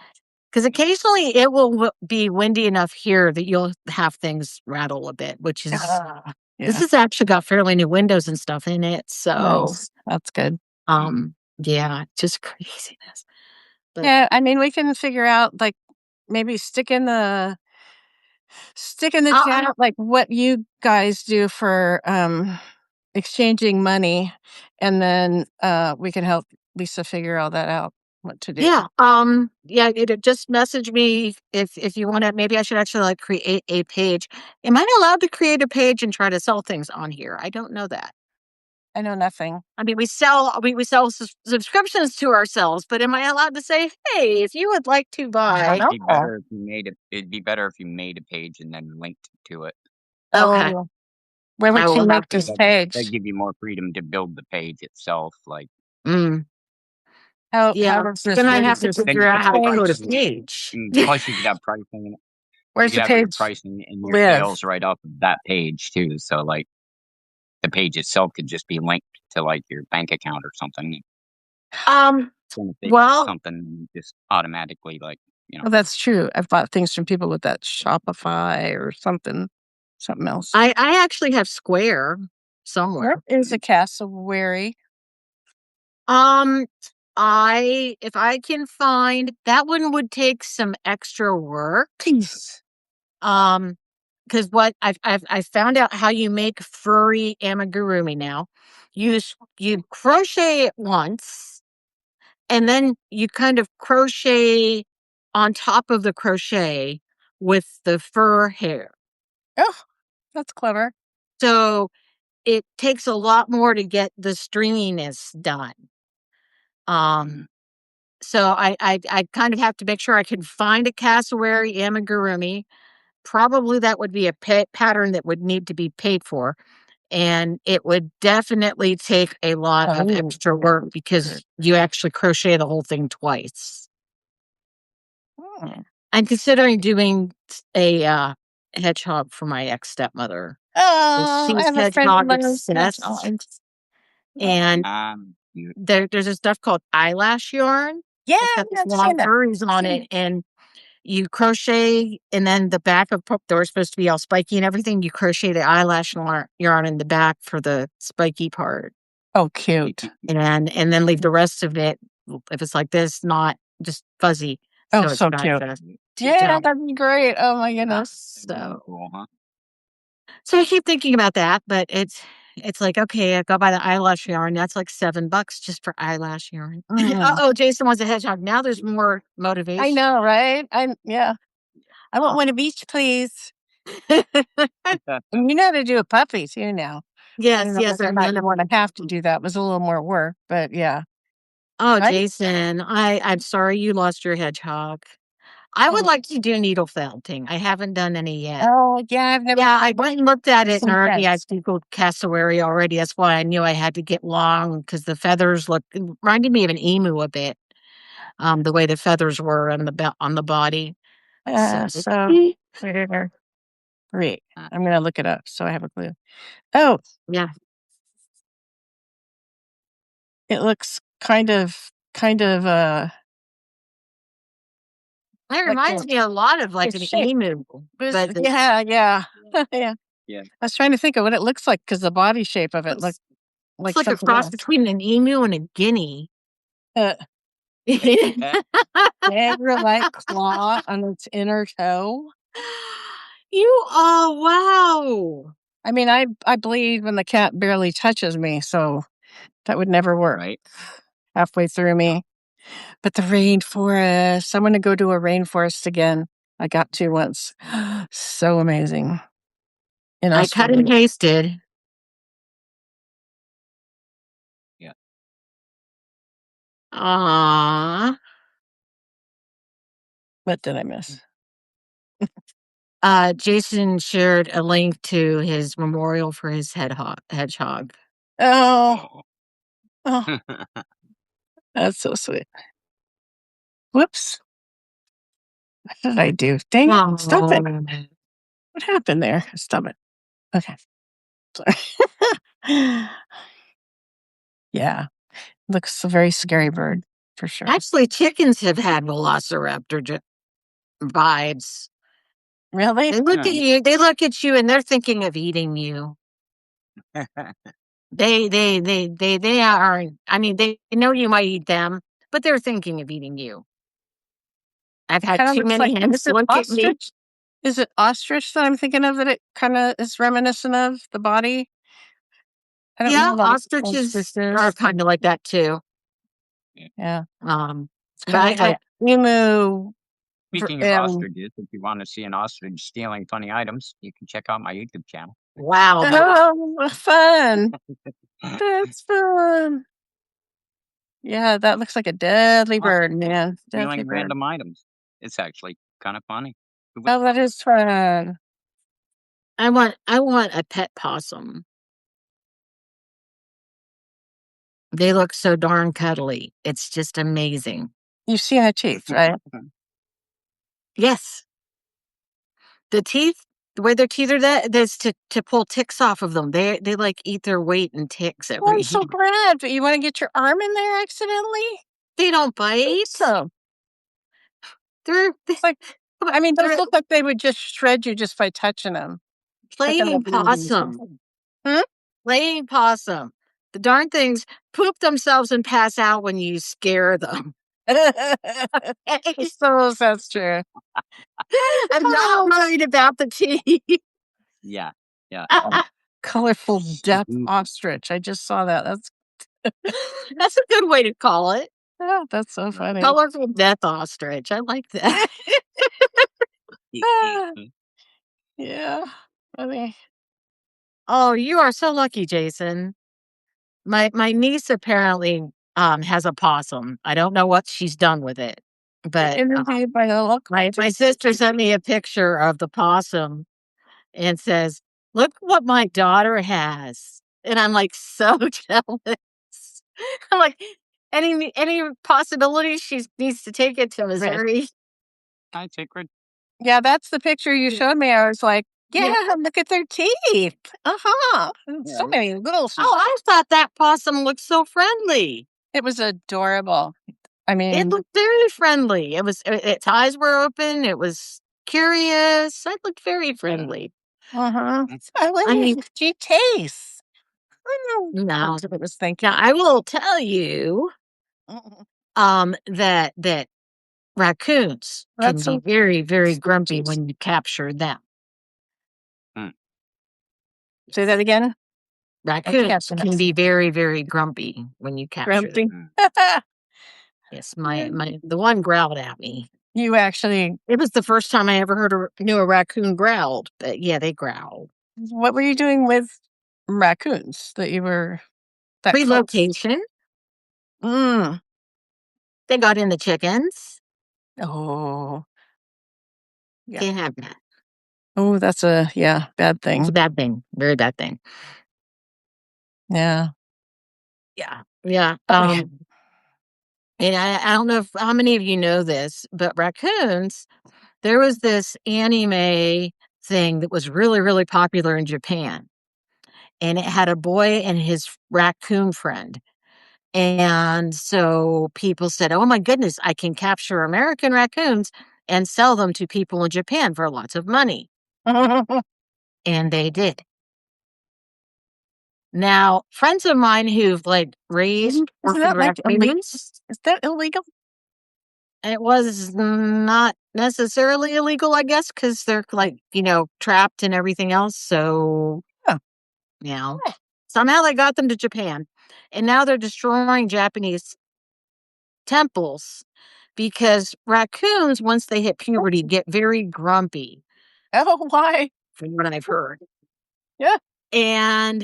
Because occasionally it will be windy enough here that you'll have things rattle a bit, which is this has actually got fairly new windows and stuff in it. So that's good. Yeah, just craziness. But Yeah, I mean, we can figure out like maybe stick in the chat like what you guys do for exchanging money, and then we can help Lisa figure all that out. What to do? Yeah, just message me if you want to. Maybe I should actually like create a page. Am I allowed to create a page and try to sell things on here? I don't know that. I know nothing. I mean, we sell subscriptions to ourselves, but am I allowed to say, hey, if you would like to buy? It'd be better if you made a page and then linked to it. Okay. Where would you make this page? That'd give you more freedom to build the page itself. Like, How yeah, does this? then I have to figure out how to go to page. Plus, you could have pricing. Where's the you have your page? pricing and your sales right off of that page too. So, like, the page itself could just be linked to like your bank account or something. Something just automatically Well, that's true. I've bought things from people with that Shopify or something else. I actually have Square somewhere. Where is a cassowary? If I can find that one would take some extra work. Because what I found out how you make furry amigurumi now. You crochet it once, and then you kind of crochet on top of the crochet with the fur hair. Oh, that's clever. So it takes a lot more to get the stringiness done. So I kind of have to make sure I can find a cassowary amigurumi. Probably that would be a pattern that would need to be paid for. And it would definitely take a lot of extra work because you actually crochet the whole thing twice. I'm considering doing a hedgehog for my ex-stepmother. Oh, I She's have a friend who hedgehog loves obsessed. hedgehogs. And there's a stuff called eyelash yarn. Yeah, It's got these I've long seen that. furries on it, and you crochet, and then the back of they're supposed to be all spiky and everything. You crochet the eyelash yarn in the back for the spiky part. Oh, cute. And then leave the rest of it, if it's like this, not just fuzzy. Oh, so cute. Yeah, that'd be great. Oh my goodness. So I keep thinking about that, but it's like, okay, I go buy the eyelash yarn. That's like $7 just for eyelash yarn. Oh, Jason wants a hedgehog. Now there's more motivation. I know, right? I want one of each, please. And you know how to do a puppy too now. Yes. I might want to have to do that. It was a little more work, but yeah. Oh, right? Jason, I'm sorry you lost your hedgehog. I would like to do needle felting. I haven't done any yet. Oh, yeah, I've never. Yeah, I went and looked at it, and already I Googled cassowary already. That's why I knew I had to get long, because the feathers reminded me of an emu a bit. The way the feathers were on the body. So great. I'm gonna look it up so I have a clue. Oh, yeah. It looks kind of It reminds me a lot of like an emu. But yeah. Yeah. I was trying to think of what it looks like because the body shape of it looks like a cross between an emu and a guinea. Egg-like claw on its inner toe. Wow. I mean, I bleed when the cat barely touches me, so that would never work. Right. Halfway through me. But the rainforest, I want to go to a rainforest again. I got to once. So amazing. I cut and pasted. Yeah. Aww. What did I miss? Jason shared a link to his memorial for his hedgehog. Oh. That's so sweet. Whoops. What did I do? Dang it. Stop it. What happened there? Stop it. Okay. Sorry. Yeah. Looks a very scary bird, for sure. Actually, chickens have had velociraptor vibes. Really? They look at you. They look at you, and they're thinking of eating you. They aren't. I mean, they know you might eat them, but they're thinking of eating you. I've had too many hens look at me. Is it ostrich that I'm thinking of that it kind of is reminiscent of the body? Yeah, ostriches are kind of like that too. Yeah. Emu. Speaking of ostriches, if you want to see an ostrich stealing funny items, you can check out my YouTube channel. Wow. Oh, fun. That's fun. Yeah, that looks like a deadly bird, man. Stealing random items. It's actually kind of funny. Oh, that is fun. I want a pet possum. They look so darn cuddly. It's just amazing. You've seen the teeth, right? Yes. The teeth, the way their teeth are that's to pull ticks off of them. They like eat their weight in ticks every I'm so glad, but you want to get your arm in there accidentally? They don't bite. So they're like, I mean, those look like they would just shred you just by touching them. Playing possum. Hmm? Playing possum. The darn things poop themselves and pass out when you scare them. So that's true. I'm not worried about the teeth. Yeah. Yeah. Colorful death Mhm. ostrich. I just saw that. That's a good way to call it. That's so funny. Colorful death ostrich. I like that. Ah, yeah. Funny. Oh, you are so lucky, Jason. My niece apparently has a possum. I don't know what she's done with it, but Interviewed by the local. my sister sent me a picture of the possum and says, "Look what my daughter has," and I'm like so jealous. I'm like, any possibility she needs to take it to Missouri? Hi, Sacred. Yeah, that's the picture you showed me. I was like, Yeah. yeah, look at their teeth. So Yeah. many little. Oh, I thought that possum looked so friendly. It was adorable. I It mean, looked very friendly. Its eyes were open. It was curious. It looked very friendly. That's I mean- she tastes. No. That's what I was thinking. Now I will tell you that raccoons can That's be so- very, very grumpy when you capture them. Say that again. Raccoons capture can them. be very, very grumpy when you capture them. Grumpy. Yes, the one growled at me. You actually, It was the first time I ever knew a raccoon growled, but yeah, they growl. what were you doing with raccoons that you were that close? Relocation. Mm. They got in the chickens. Oh, yeah. Can't have that. Oh, that's a bad It's thing. a bad thing. Very bad thing. Yeah. Yeah. Yeah. Okay. And I don't know how many of you know this, but raccoons, there was this anime thing that was really, really popular in Japan. And it had a boy and his raccoon friend. And so people said, "Oh my goodness, I can capture American raccoons and sell them to people in Japan for lots of money." And they did. Now, friends of mine who've like raised Isn't orphan that like illegal? raccoons, Is that illegal? it was not necessarily illegal, I guess, because they're like, trapped and everything else. So, Huh. yeah, somehow they got them to Japan. And now they're destroying Japanese temples because raccoons, once they hit puberty, get very grumpy, Oh, why? from what I've heard. Yeah. And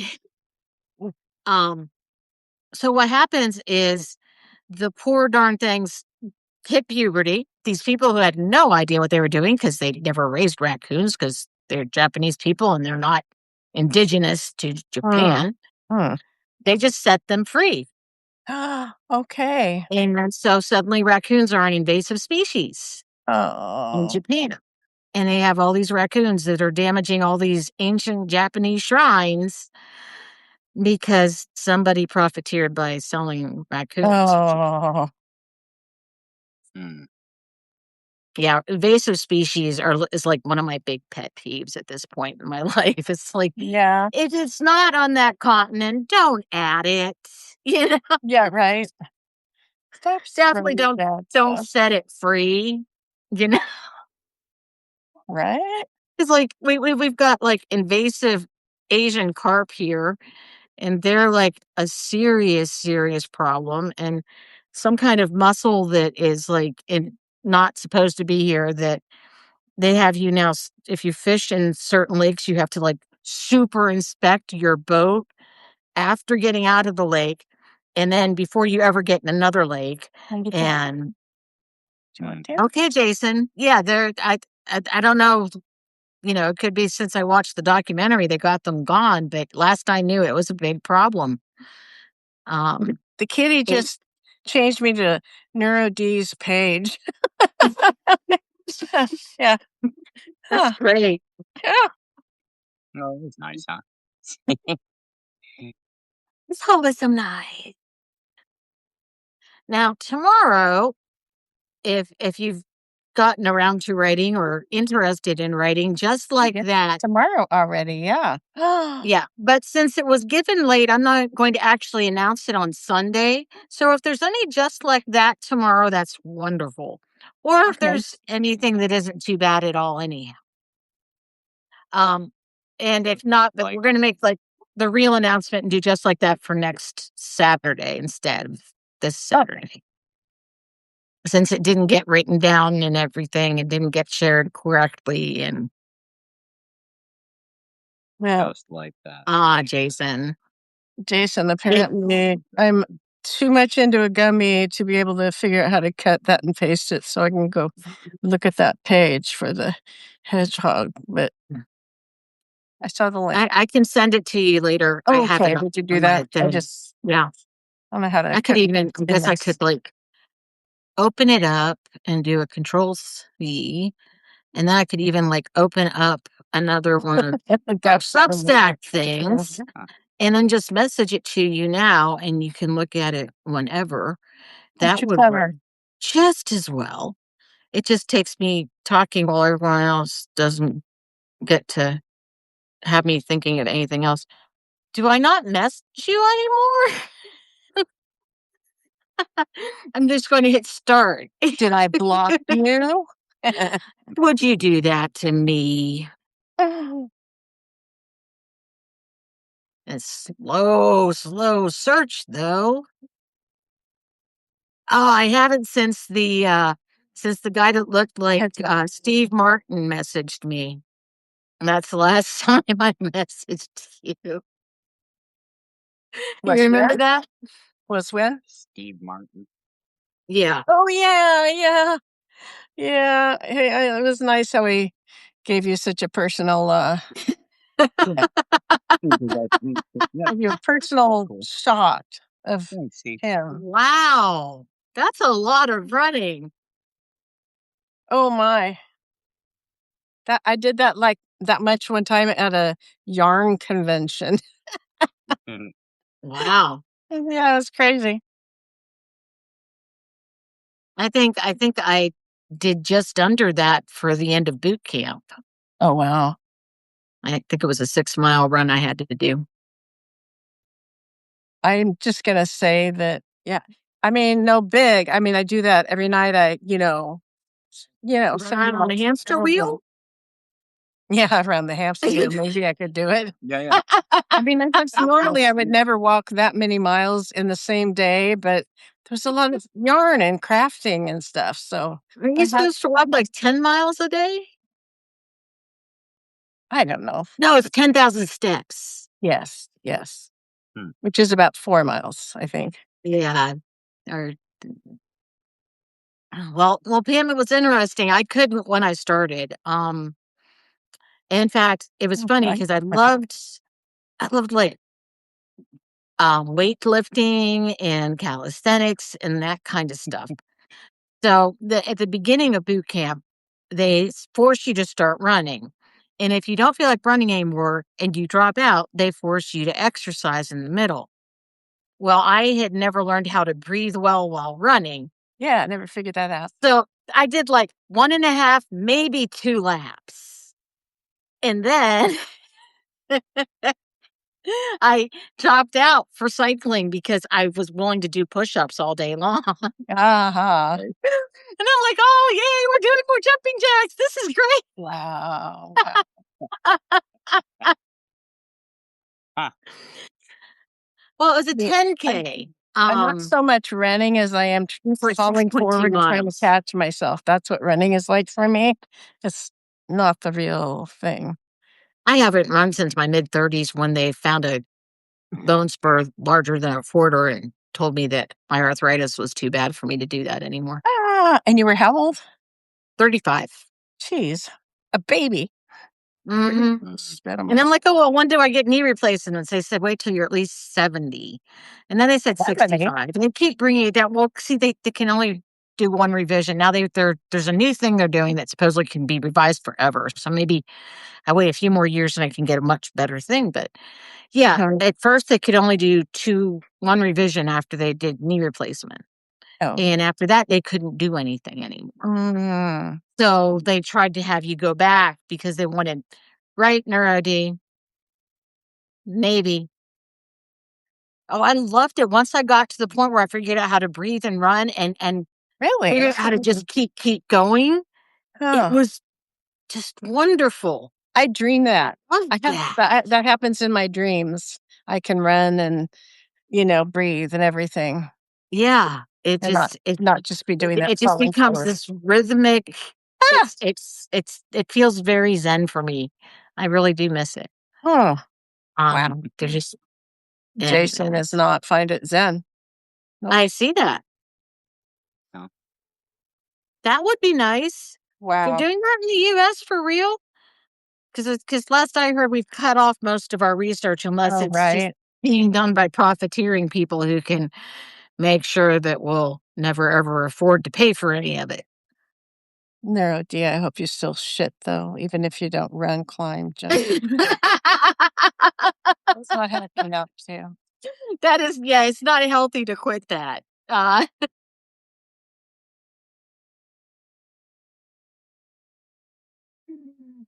so what happens is the poor darn things hit puberty. These people who had no idea what they were doing because they never raised raccoons because they're Japanese people and they're not indigenous to Japan. They just set them free. Okay. And so suddenly raccoons are an invasive species in Oh. Japan. And they have all these raccoons that are damaging all these ancient Japanese shrines because somebody profiteered by selling raccoons. Oh. Mm. Yeah, invasive species is like one of my big pet peeves at this point in my life. It's like, Yeah. if it's not on that continent, don't add it. You know, Yeah, right. Stop definitely spreading that don't stuff, set it free. You know, right? it's like we've got like invasive Asian carp here, and they're like a serious, serious problem, and some kind of mussel that is like not supposed to be here that they have you now, if you fish in certain lakes, you have to like super inspect your boat after getting out of the lake and then before you ever get in another lake. And okay, Jason. Yeah, I don't know, it could be since I watched the documentary they got them gone, but last I knew it was a big problem. The kitty just changed me to NeuroD's page. Yeah. That's great. Yeah. Oh, it was nice, huh? It's wholesome night. Now tomorrow, if you've gotten around to writing or interested in writing just like that. Tomorrow already, yeah. Yeah, but since it was given late, I'm not going to actually announce it on Sunday. So if there's any just like that tomorrow, that's wonderful. Or if Okay. there's anything that isn't too bad at all, anyhow. And if not, but we're going to make like the real announcement and do just like that for next Saturday instead of this Saturday. Since it didn't get written down and everything, it didn't get shared correctly. And Well, Just like that. Jason. Apparently I'm too much into a gummy to be able to figure out how to cut that and paste it so I can go look at that page for the hedgehog. But I saw the link. I can send it to you later. I have Okay, it would you do on my that? thing. I don't know how to. I could even, I guess I could like open it up and do a Control C, and then I could even like open up another one of Substack things, and then just message it to you now, and you can look at it whenever. That would work just as well. It just takes me talking while everyone else doesn't get to have me thinking of anything else. Do I not message you anymore? I'm just going to hit start. Did I block you? Would you do that to me? It's slow search though. Oh, I haven't since the guy that looked like Steve Martin messaged me. And that's the last time I messaged you. You remember that? Was when? Steve Martin. Yeah. Oh yeah. Hey, it was nice how he gave you such a personal your personal shot of him. Wow. That's a lot of running. Oh my. That I did that like that much one time at a yarn convention. Wow. Yeah, it was crazy. I think I did just under that for the end of boot camp. Oh wow. I think it was a 6-mile run I had to do. I'm just gonna say that, yeah. I mean, no big. I mean, I do that every night. I, Run on a hamster wheel? Yeah, around the hamster wheel. Maybe I could do it. Yeah. I mean, normally I would never walk that many miles in the same day, but there's a lot of yarn and crafting and stuff. So Are you supposed to walk like 10 miles a day? I don't know. No, it's 10,000 steps. Yes. Which is about 4 miles, I think. Yeah. Well, Pam, it was interesting. I couldn't when I started. In fact, it was funny because I loved like weightlifting and calisthenics and that kind of stuff. So at the beginning of boot camp, they force you to start running. And if you don't feel like running anymore and you drop out, they force you to exercise in the middle. Well, I had never learned how to breathe well while running. Yeah, I never figured that out. So I did like 1.5, maybe 2 laps. And then I dropped out for cycling because I was willing to do push-ups all day long. Uh-huh. And I'm like, oh, yay, we're doing more jumping jacks. This is great. Wow. Well, it was a 10K. I'm not so much running as I am falling forward and trying to catch myself. That's what running is like for me. It's not the real thing. I haven't run since my mid-30s when they found a bone spur larger than a quarter and told me that my arthritis was too bad for me to do that anymore. And you were how old? 35. Jeez, a baby. Mm-hmm. And I'm like, oh, well, when do I get knee replacements? They said, wait till you're at least 70. And then they said 65. And they keep bringing it down. Well, see, they can only do one revision. Now there's a new thing they're doing that supposedly can be revised forever. So maybe I wait a few more years and I can get a much better thing. But yeah, at first they could only do one revision after they did knee replacement. Oh. And after that, they couldn't do anything anymore. So they tried to have you go back because they wanted, right, NeuroD? Maybe. Oh, I loved it. Once I got to the point where I figured out how to breathe and run and Really? figured out how to just keep going, it was just wonderful. I dream that. Love I have that. that happens in my dreams. I can run and, breathe and everything. Yeah, it And just not just be doing that it just falling becomes forward. this rhythmic. Ah! It feels very zen for me. I really do miss it. Oh, wow. There's just Jason does not find it zen. Nope. I see that. No. That would be nice. They're Wow. doing that in the US for real? Because last I heard, we've cut off most of our research unless Oh, it's just right. being done by profiteering people who can make sure that we'll never, ever afford to pay for any of it. NeuroD, I hope you still shit, though, even if you don't run, climb, jump. That's not healthy enough, too. That is, yeah, it's not healthy to quit that.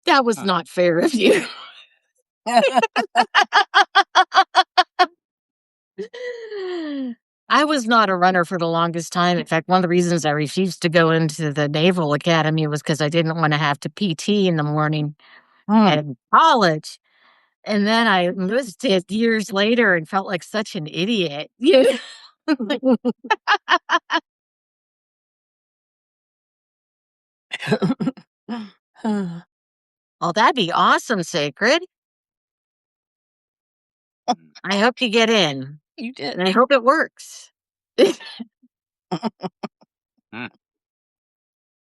That was not fair of you. I was not a runner for the longest time. In fact, one of the reasons I refused to go into the Naval Academy was because I didn't want to have to PT in the morning at college. And then I enlisted years later and felt like such an idiot. Yeah. Oh, that'd be awesome, Sacred. I hope you get in. You did. And I hope it works.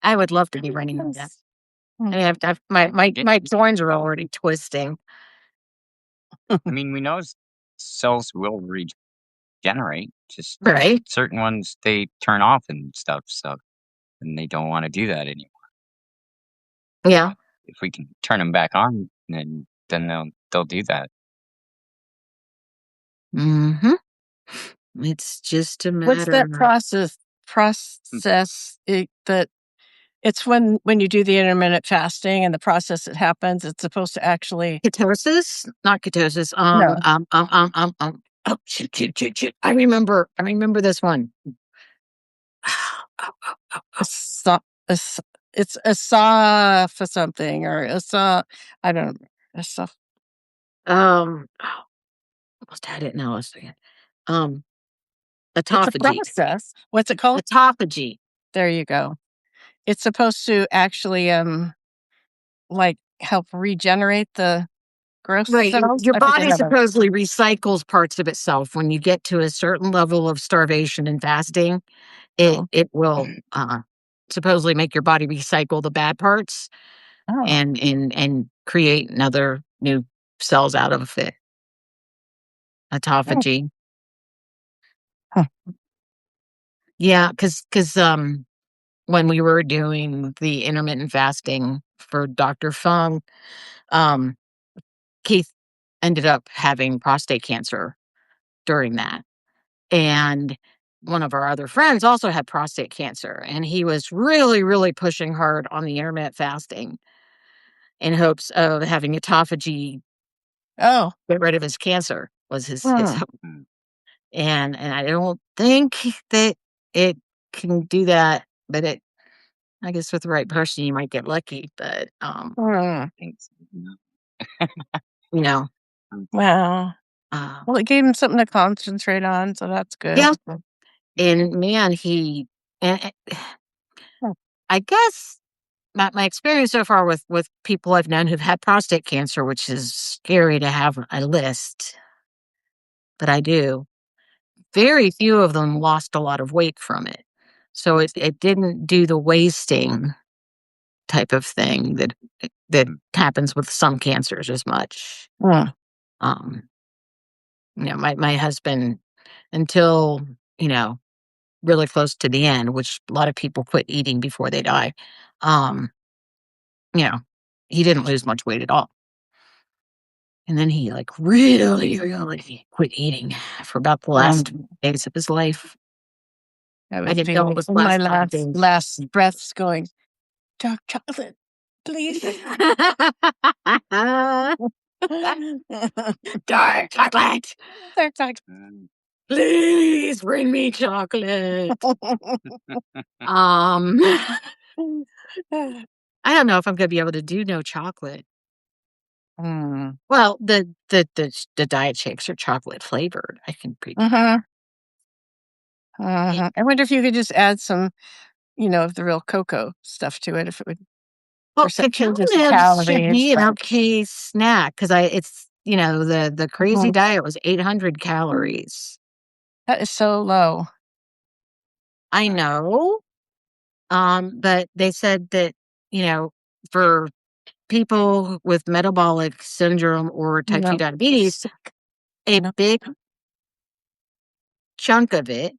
I would love to be running like that. My joints are already twisting. I mean, we know cells will regenerate. Just Right. certain ones they turn off and stuff. So, and they don't want to do that anymore. Yeah. If we can turn them back on, then they'll do that. Mm-hmm. It's just a matter. What's that process that it's when you do the intermittent fasting and the process that happens, it's supposed to actually ketosis? Not ketosis. No. Oh, shoot. I remember this one. It's ASA for something or ASA. I don't know. ASA. Almost had it now. Autophagy. It's a process. What's it called? Autophagy. There you go. It's supposed to actually like help regenerate the growth Right. cells. Your I body forget how that- supposedly recycles parts of itself. When you get to a certain level of starvation and fasting, it will supposedly make your body recycle the bad parts and create another new cells out of it. Autophagy. Huh. Yeah, because when we were doing the intermittent fasting for Dr. Fung, Keith ended up having prostate cancer during that. And one of our other friends also had prostate cancer, and he was really, really pushing hard on the intermittent fasting in hopes of having autophagy get rid of his cancer was his hope. And I don't think that it can do that, but I guess with the right person you might get lucky. But Thanks. you know. Wow. Well, it gave him something to concentrate on, so that's good. Yeah. And man, I guess my experience so far with people I've known who've had prostate cancer, which is scary to have a list, but I do. Very few of them lost a lot of weight from it. So it didn't do the wasting type of thing that happens with some cancers as much. My husband, until, really close to the end, which a lot of people quit eating before they die, he didn't lose much weight at all. And then he really, really quit eating for about the last days of his life. I I would didn't be know it was in my last 5 days. last breaths going, dark chocolate, please. Dark chocolate. Dark chocolate. Please bring me chocolate. I don't know if I'm gonna be able to do no chocolate. Well, the diet shakes are chocolate flavored. I can pre. I wonder if you could just add some, of the real cocoa stuff to it, if it would. Well, Perception cacao is a nibs should calorie, be an but- okay snack because it's the crazy diet was 800 calories. That is so low. I know, but they said that for people with metabolic syndrome or type 2 No. diabetes, a No. big chunk of it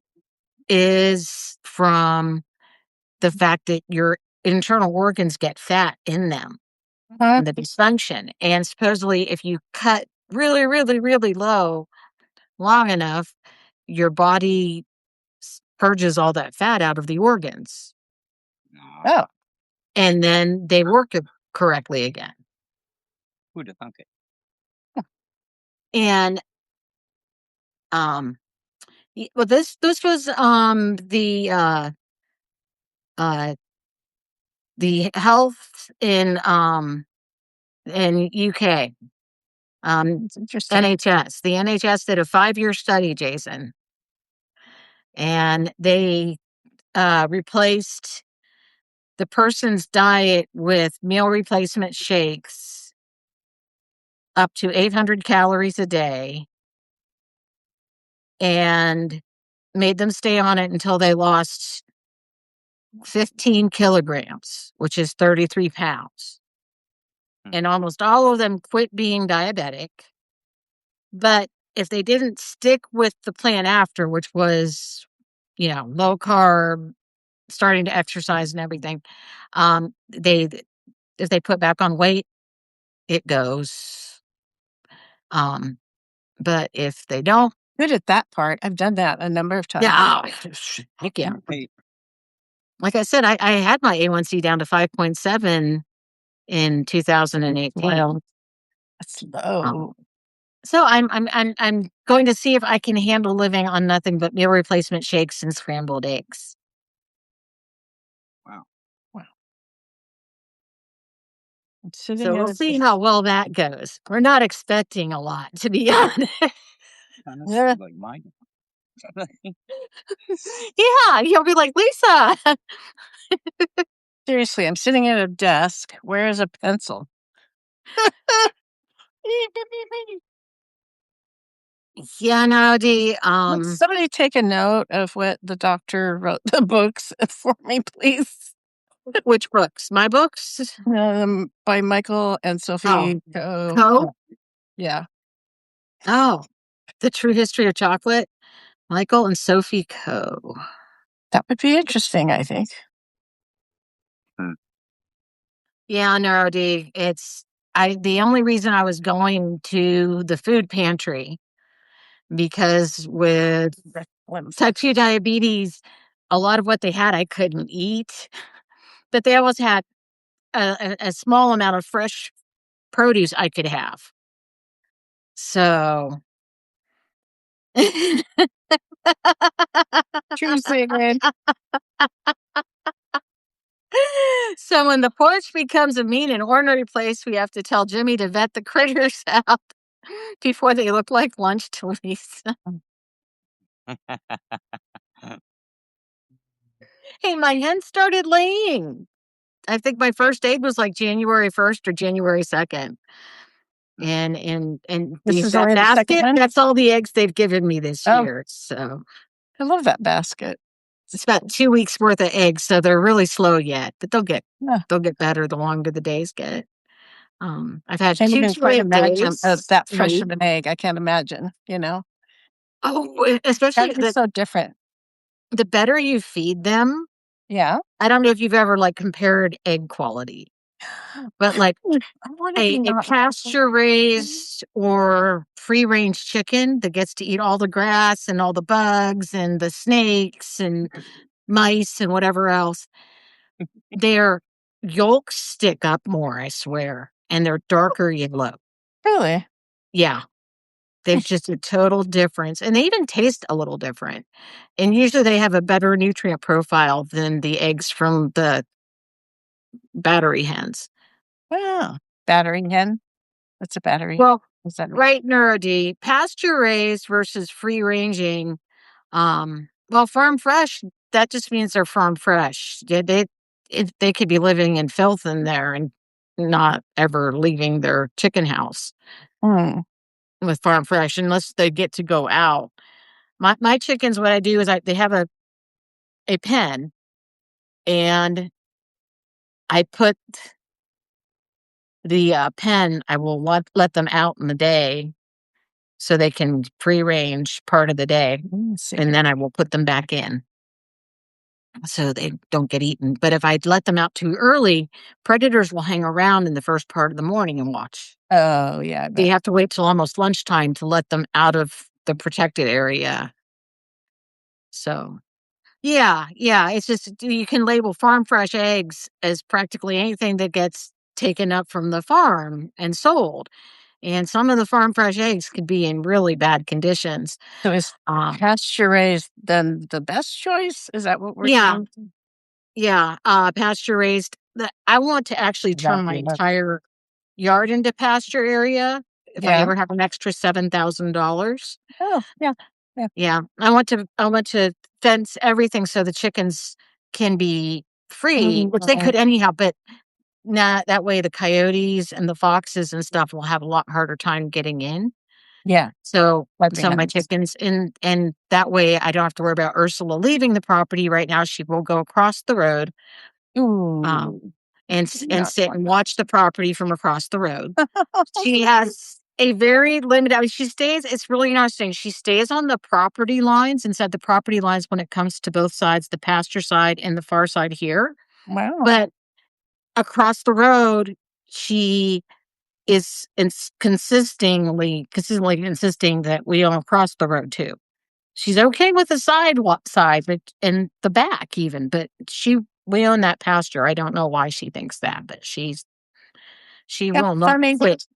is from the fact that your internal organs get fat in them and the dysfunction. And supposedly, if you cut really, really, really low long enough, your body purges all that fat out of the organs. Oh. And then they work correctly again. Who'd have thunk it? And well, this was the health in UK. It's interesting. NHS. The NHS did a 5-year study, Jason, and they replaced the person's diet with meal replacement shakes up to 800 calories a day and made them stay on it until they lost 15 kilograms, which is 33 pounds. And almost all of them quit being diabetic. But if they didn't stick with the plan after, which was, low carb, starting to exercise and everything, if they put back on weight, it goes. But if they don't, Good at that part. I've done that a number of times. yeah, heck yeah. Like I said, I had my A1C down to 5.7 in 2018. Wow. That's low. So I'm going to see if I can handle living on nothing but meal replacement shakes and scrambled eggs. Wow. So we'll see how well that goes. We're not expecting a lot, to be honest. Yeah. Like mine. Yeah, you'll be like, Lisa. Seriously, I'm sitting at a desk. Where is a pencil? Yeah, no, Would somebody take a note of what the doctor wrote the books for me, please? which books? My books? By Michael and Sophie Co? Yeah. Oh, The True History of Chocolate. Michael and Sophie Co. That would be interesting, I think. Yeah, NeuroD. The only reason I was going to the food pantry because with type 2 diabetes, a lot of what they had I couldn't eat, but they always had a small amount of fresh produce I could have. So True statement. So when the porch becomes a mean and ornery place, we have to tell Jimmy to vet the critters out before they look like lunch to Lisa. Hey, my hen started laying. I think my first egg was like January 1st or January 2nd. And This is that only the second basket, one? that's all the eggs they've given me this year. So I love that basket. it's about 2 weeks worth of eggs, so they're really slow yet, but they'll get Yeah. better the longer the days get. I've had Can't 2 even quite imagine days. that fresh of an egg. I can't imagine, Oh, especially That'd be so different. the better you feed them. Yeah. I don't know if you've ever compared egg quality. But like I want to be a not pasture-raised or free-range chicken that gets to eat all the grass and all the bugs and the snakes and mice and whatever else, their yolks stick up more, I swear, and they're darker yellow. Really? Yeah. They've just a total difference, and they even taste a little different. And usually they have a better nutrient profile than the eggs from the battery hens. Wow. Battery hen? What's a battery? Well, What's that mean? right, NeuroD, pasture raised versus free ranging. Well, farm fresh, that just means they're farm fresh. Yeah, they could be living in filth in there and not ever leaving their chicken house Hmm. with farm fresh unless they get to go out. My chickens, what I do is they have a pen, and I put the pen. I will let them out in the day so they can free range part of the day, Let's see. and then I will put them back in so they don't get eaten. But if I let them out too early, predators will hang around in the first part of the morning and watch. Oh, yeah. I They bet. have to wait till almost lunchtime to let them out of the protected area. So, yeah, it's just you can label farm fresh eggs as practically anything that gets taken up from the farm and sold. And some of the farm fresh eggs could be in really bad conditions. So is pasture raised then the best choice? Is that what we're Yeah. doing? Yeah, pasture raised. I want to actually turn my Exactly. entire yard into pasture area if I Yeah. ever have an extra $7,000. Oh, yeah. Yeah. Yeah, I want to fence everything so the chickens can be free, which they could anyhow, but that way the coyotes and the foxes and stuff will have a lot harder time getting in. Yeah. So That'd be my nice. chickens, and that way I don't have to worry about Ursula leaving the property. Right now, she will go across the road Ooh. and Not sit fun. and watch the property from across the road. She has a very limited. I mean, she stays. It's really interesting. She stays on the property lines, inside the property lines when it comes to both sides, the pasture side and the far side here. Wow. But across the road, she is consistently insisting that we don't cross the road too. She's okay with the sidewalk side, but and the back even, but we own that pasture. I don't know why she thinks that, but she Yeah, will not quit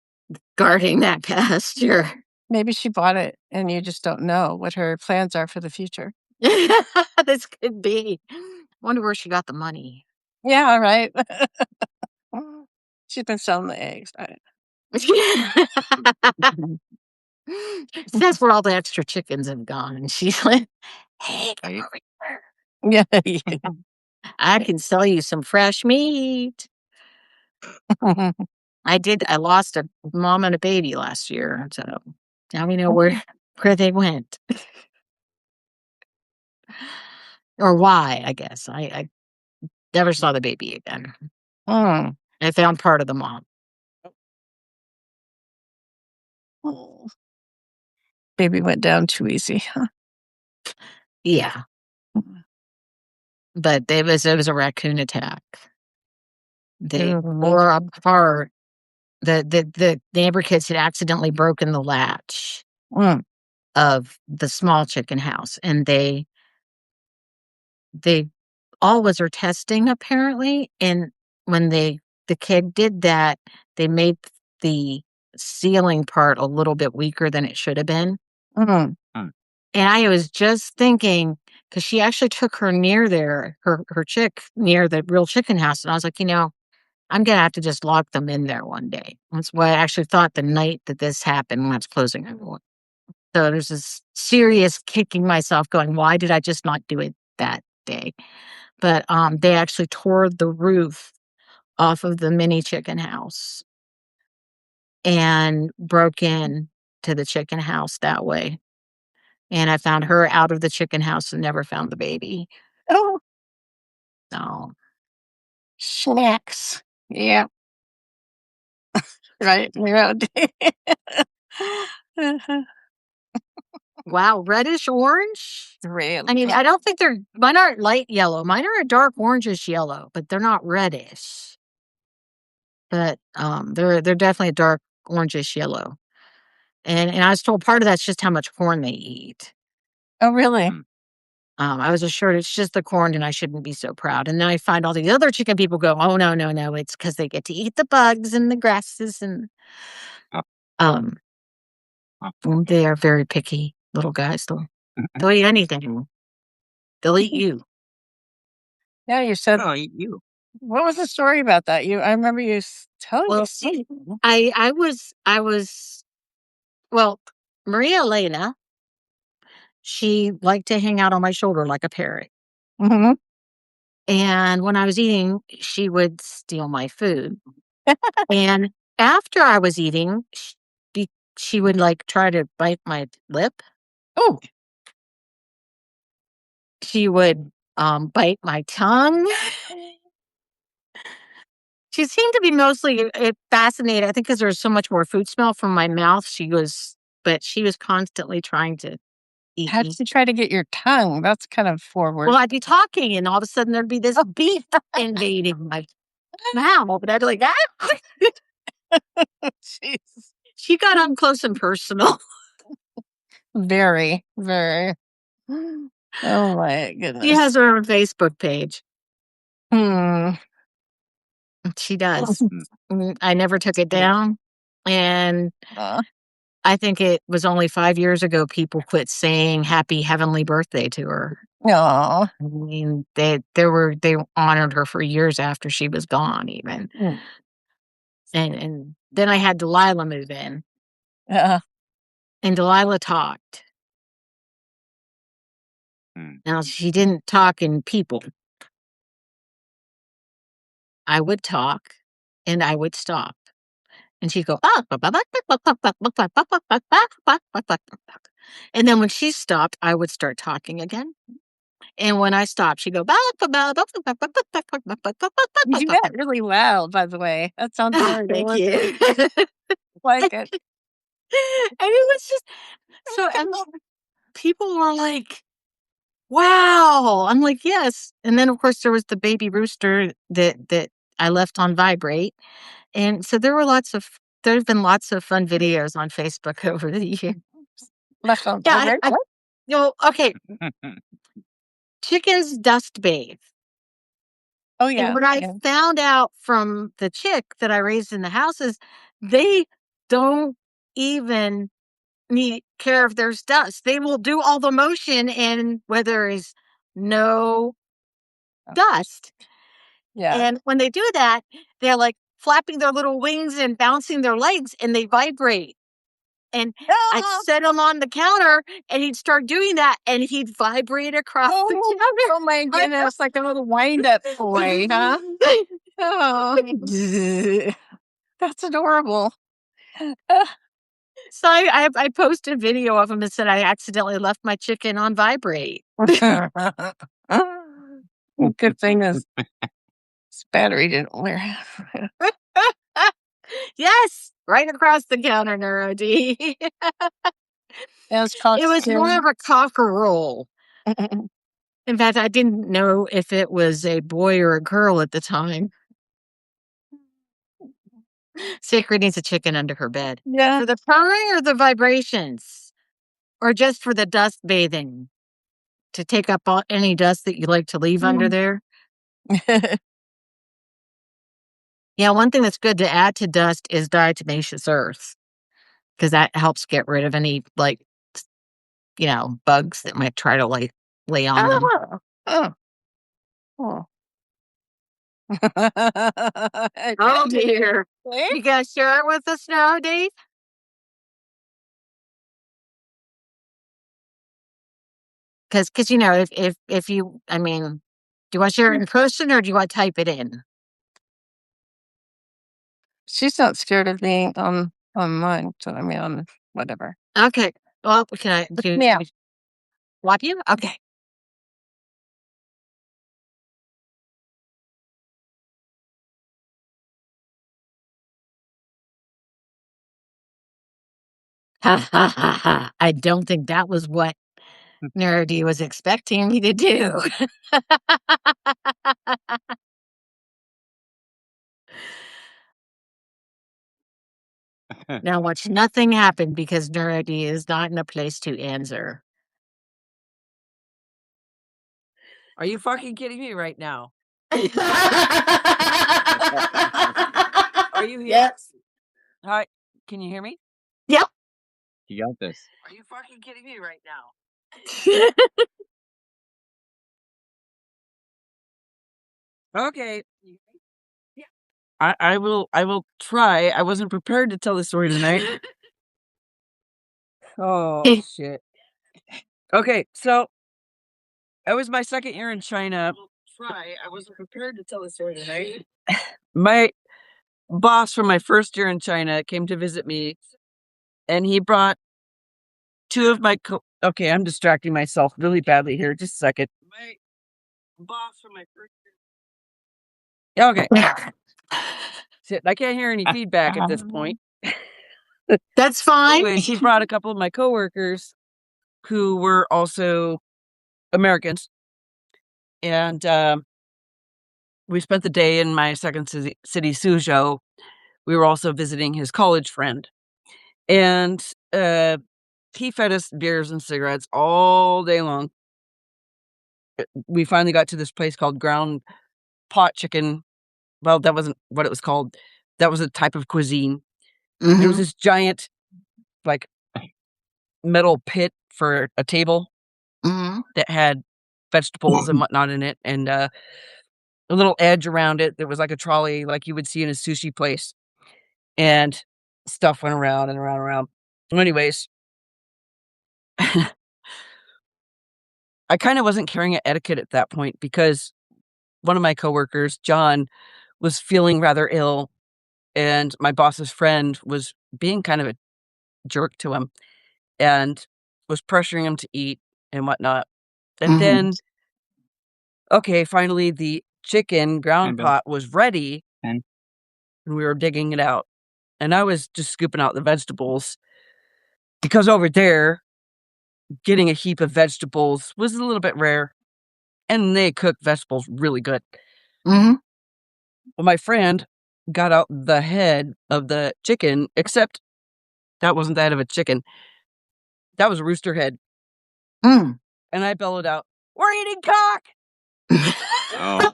guarding that pasture. Maybe she bought it and you just don't know what her plans are for the future. This could be. Wonder where she got the money. Yeah, right. She's been selling the eggs. That's where all the extra chickens have gone. And she's like, hey, come over here. Yeah. I can sell you some fresh meat. I lost a mom and a baby last year. So now we know where they went. Or why, I guess. I never saw the baby again. Mm. I found part of the mom. Oh. Baby went down too easy. Huh? Yeah. But it was a raccoon attack. They tore apart. The neighbor kids had accidentally broken the latch of the small chicken house, and they always are testing apparently. And when the kid did that, they made the ceiling part a little bit weaker than it should have been. And I was just thinking, because she actually took her near there, her chick near the real chicken house, and I was like, I'm gonna have to just lock them in there one day. That's what I actually thought the night that this happened when I was closing everyone. So there's this serious kicking myself going, why did I just not do it that day? But they actually tore the roof off of the mini chicken house and broke in to the chicken house that way. And I found her out of the chicken house and never found the baby. Oh, So snacks. Yeah. Right. wow, reddish orange. Really? I mean, I don't think mine aren't light yellow. Mine are a dark orangish yellow, but they're not reddish. but they're definitely a dark orangish yellow. And I was told part of that's just how much corn they eat. Oh, really? I was assured it's just the corn and I shouldn't be so proud. And then I find all the other chicken people go, oh, no, no, no. It's because they get to eat the bugs and the grasses. And um, they are very picky little guys. They'll eat anything. They'll eat you. Yeah, you said. Oh, you. What was the story about that? I remember you telling me. Well, see, I was, well, Maria Elena, she liked to hang out on my shoulder like a parrot. Mm-hmm. And when I was eating, she would steal my food. And after I was eating, she would like try to bite my lip. Oh, She would bite my tongue. She seemed to be mostly fascinated, I think, because there was so much more food smell from my mouth. But she was constantly trying to eat how me. did you try to get your tongue? That's kind of forward. Well, I'd be talking, and all of a sudden there'd be this beef invading my mouth, and I'd be like, ah! Jeez. She got up close and personal. Very, very. Oh my goodness. She has her own Facebook page. Hmm. She does. I never took it down, and I think it was only 5 years ago people quit saying happy heavenly birthday to her. Aw. I mean, they honored her for years after she was gone even. And then I had Delilah move in, and Delilah talked. Now, she didn't talk in people. I would talk, and I would stop. And she'd go, and then when she stopped, I would start talking again. And when I stopped, she'd go, You do that really loud, by the way. That sounds very thank good. you. Like it. And it was just so, and people were like, wow. I'm like, yes. And then, of course, there was the baby rooster that I left on vibrate. And so there's been lots of fun videos on Facebook over the years. Left on Yeah, what? okay. Chickens dust bathe. Oh, yeah. And what I found out from the chick that I raised in the house is they don't even care if there's dust. They will do all the motion and where there is no dust. Yeah. And when they do that, they're like flapping their little wings and bouncing their legs and they vibrate. And I'd set him on the counter and he'd start doing that and he'd vibrate across the counter. Oh my goodness, like a little wind-up toy, huh? Oh. That's adorable. So I posted a video of him and said I accidentally left my chicken on vibrate. Good thing his battery didn't wear out. Yes, right across the counter, NeuroD. It was more of a cockerel. In fact, I didn't know if it was a boy or a girl at the time. Sacred needs a chicken under her bed. Yeah. For the purring or the vibrations? Or just for the dust bathing? To take up any dust that you like to leave under there? Yeah, one thing that's good to add to dust is diatomaceous earth. Because that helps get rid of any, bugs that might try to lay on them. Oh. Oh dear. You gonna share it with us now, Dave? Because if you, do you want to share it in person or do you want to type it in? She's not scared of being on mine, so on whatever. Okay. Well, can I swap you? Okay. Ha ha ha ha. I don't think that was what NeuroD was expecting me to do. Now watch nothing happen because NeuroD is not in a place to answer. Are you fucking kidding me right now? Are you here? Yes. Hi, can you hear me? Yep. You got this. Are you fucking kidding me right now? Okay. I will try. I wasn't prepared to tell the story tonight. Oh shit. Okay, so it was my second year in China. I wasn't prepared to tell the story tonight. My boss from my first year in China came to visit me, and he brought two of my okay, I'm distracting myself really badly here. Just a second. My boss from my first year. Okay. Shit, I can't hear any feedback at this point. That's fine. Anyways, he brought a couple of my coworkers who were also Americans, and we spent the day in my second city, Suzhou. We were also visiting his college friend, and he fed us beers and cigarettes all day long. We finally got to this place called Ground Pot Chicken. Well, that wasn't what it was called. That was a type of cuisine. There was this giant, like, metal pit for a table that had vegetables and whatnot in it, and a little edge around it that was like a trolley, like you would see in a sushi place. And stuff went around and around and around. Anyways, I kind of wasn't carrying an etiquette at that point because one of my coworkers, John, was feeling rather ill, and my boss's friend was being kind of a jerk to him and was pressuring him to eat and whatnot. And then, okay, finally the chicken ground pot was ready, and we were digging it out. And I was just scooping out the vegetables because over there, getting a heap of vegetables was a little bit rare, and they cook vegetables really good. Well, my friend got out the head of the chicken, except that wasn't that of a chicken. That was a rooster head. And I bellowed out, "We're eating cock!" Oh.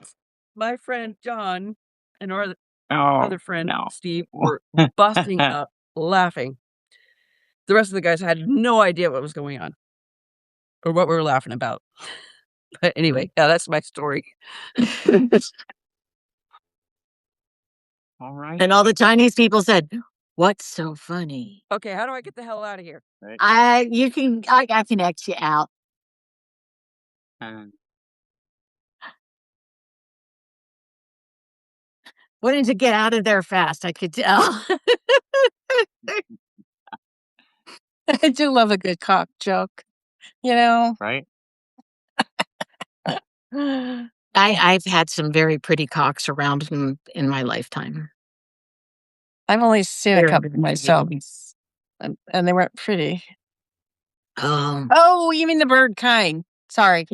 My friend John and our Oh, other friend no. Steve were busting up laughing. The rest of the guys had no idea what was going on or what we were laughing about. But anyway, yeah, that's my story. All right. And all the Chinese people said, "What's so funny?" Okay, how do I get the hell out of here? Right. I can X you out. Wanted to get out of there fast, I could tell. I do love a good cock joke, you know? Right? I've had some very pretty cocks around in my lifetime. I've only seen a Very couple pretty. myself, and they weren't pretty. Um, Oh, you mean the bird kind. Sorry.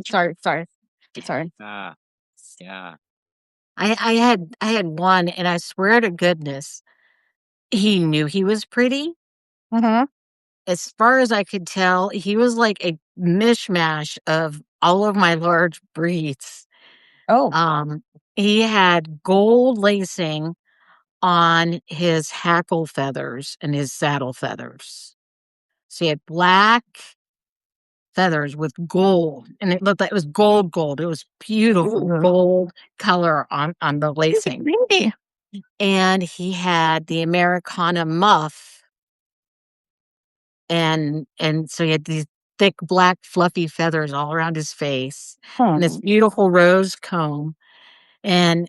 Yeah. I had one, and I swear to goodness, he knew he was pretty. As far as I could tell, he was like a mishmash of all of my large breeds. Oh. He had gold lacing on his hackle feathers and his saddle feathers. So he had black feathers with gold, and it looked like it was gold. It was beautiful gold color on the lacing. Really? And he had the Americana muff, and so he had these thick black fluffy feathers all around his face, and this beautiful rose comb, and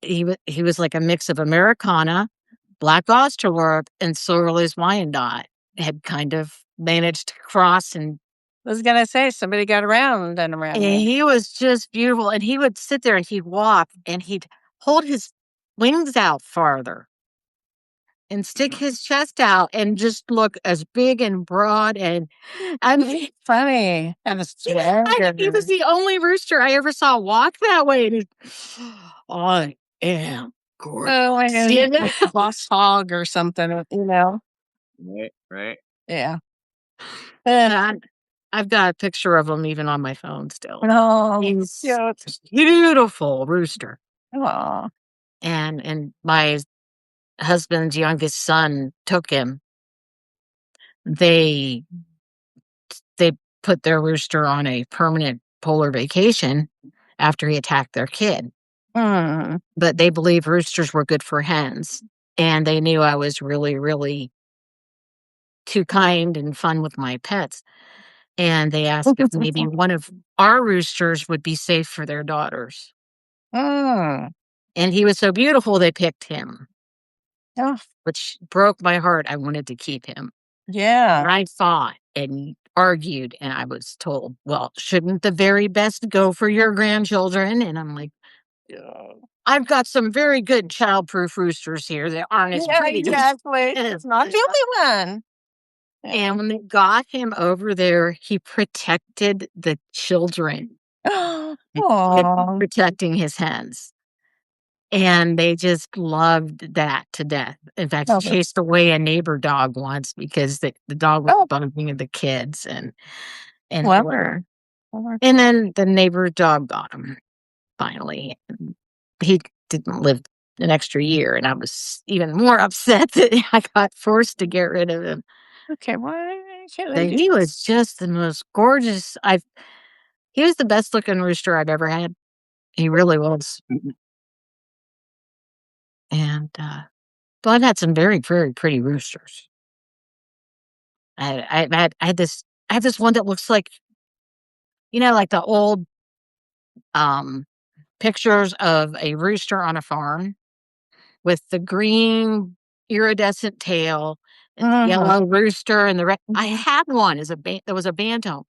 he was like a mix of Americana, Black Australorp, and Sorrel's Wyandotte had kind of managed to cross. And I was gonna say somebody got around and around. and he was just beautiful, and he would sit there and he'd walk and he'd hold his wings out farther and stick his chest out and just look as big and broad, and I mean, Funny. And he was the only rooster I ever saw walk that way. And I am gorgeous. Oh, I know. Lost hog or something, you know. Right. Yeah. I've got a picture of him even on my phone still. Oh, He's cute. beautiful rooster. Aw. And my husband's youngest son took him. They put their rooster on a permanent polar vacation after he attacked their kid. Mm. But they believe roosters were good for hens, and they knew I was really, really too kind and fun with my pets. And they asked if maybe one of our roosters would be safe for their daughters. Mm. And he was so beautiful, they picked him, Oh, which broke my heart. I wanted to keep him. yeah. And I fought and argued, and I was told, well, shouldn't the very best go for your grandchildren? And I'm like, I've got some very good childproof roosters here that aren't as Yeah, pretty. exactly. It's not the only one. And when they got him over there, he protected the children, Oh, protecting his hens. And they just loved that to death. In fact, he chased away a neighbor dog once because the dog was bumping the kids and clever. and then the neighbor dog got him finally. He didn't live an extra year, and I was even more upset that I got forced to get rid of him. Okay, why can't But they do he was just the most gorgeous. He was the best looking rooster I've ever had. He really was. And but I've had some very, very pretty roosters. I had this one that looks like, like the old pictures of a rooster on a farm with the green iridescent tail and the yellow rooster and the red. I had one as that was a bantam.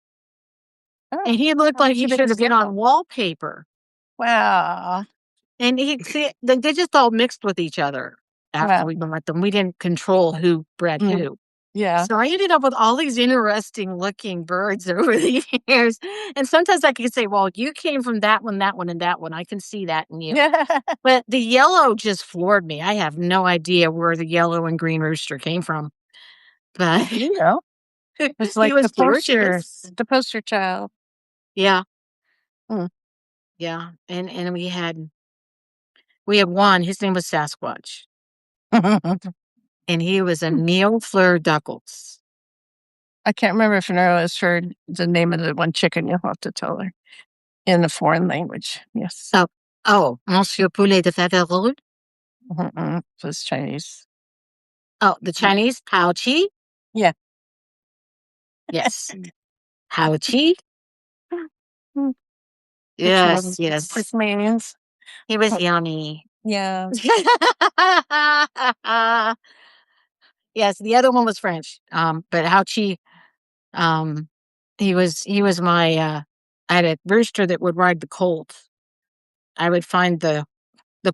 And he looked like he should have been on wallpaper. Wow. And they just all mixed with each other after we bought them. We didn't control who bred who. Yeah. So I ended up with all these interesting looking birds over the years. And sometimes I could say, well, you came from that one, and that one. I can see that in you. But the yellow just floored me. I have no idea where the yellow and green rooster came from. But it's like he was the poster child. Yeah. Mm. Yeah. And we had one, his name was Sasquatch. And he was a Neil Fleur Duckles. I can't remember if Nero has heard the name of the one chicken. You'll have to tell her in the foreign language. Yes. Oh, Monsieur Poulet de Faverolles? It was Chinese. Oh, the Chinese? Hao Chi? Yeah. Yes. Hao Chi? Yes. Which means He was yummy. yeah. Yes, the other one was French. But Hao Chi, he was my I had a rooster that would ride the colt. I would find the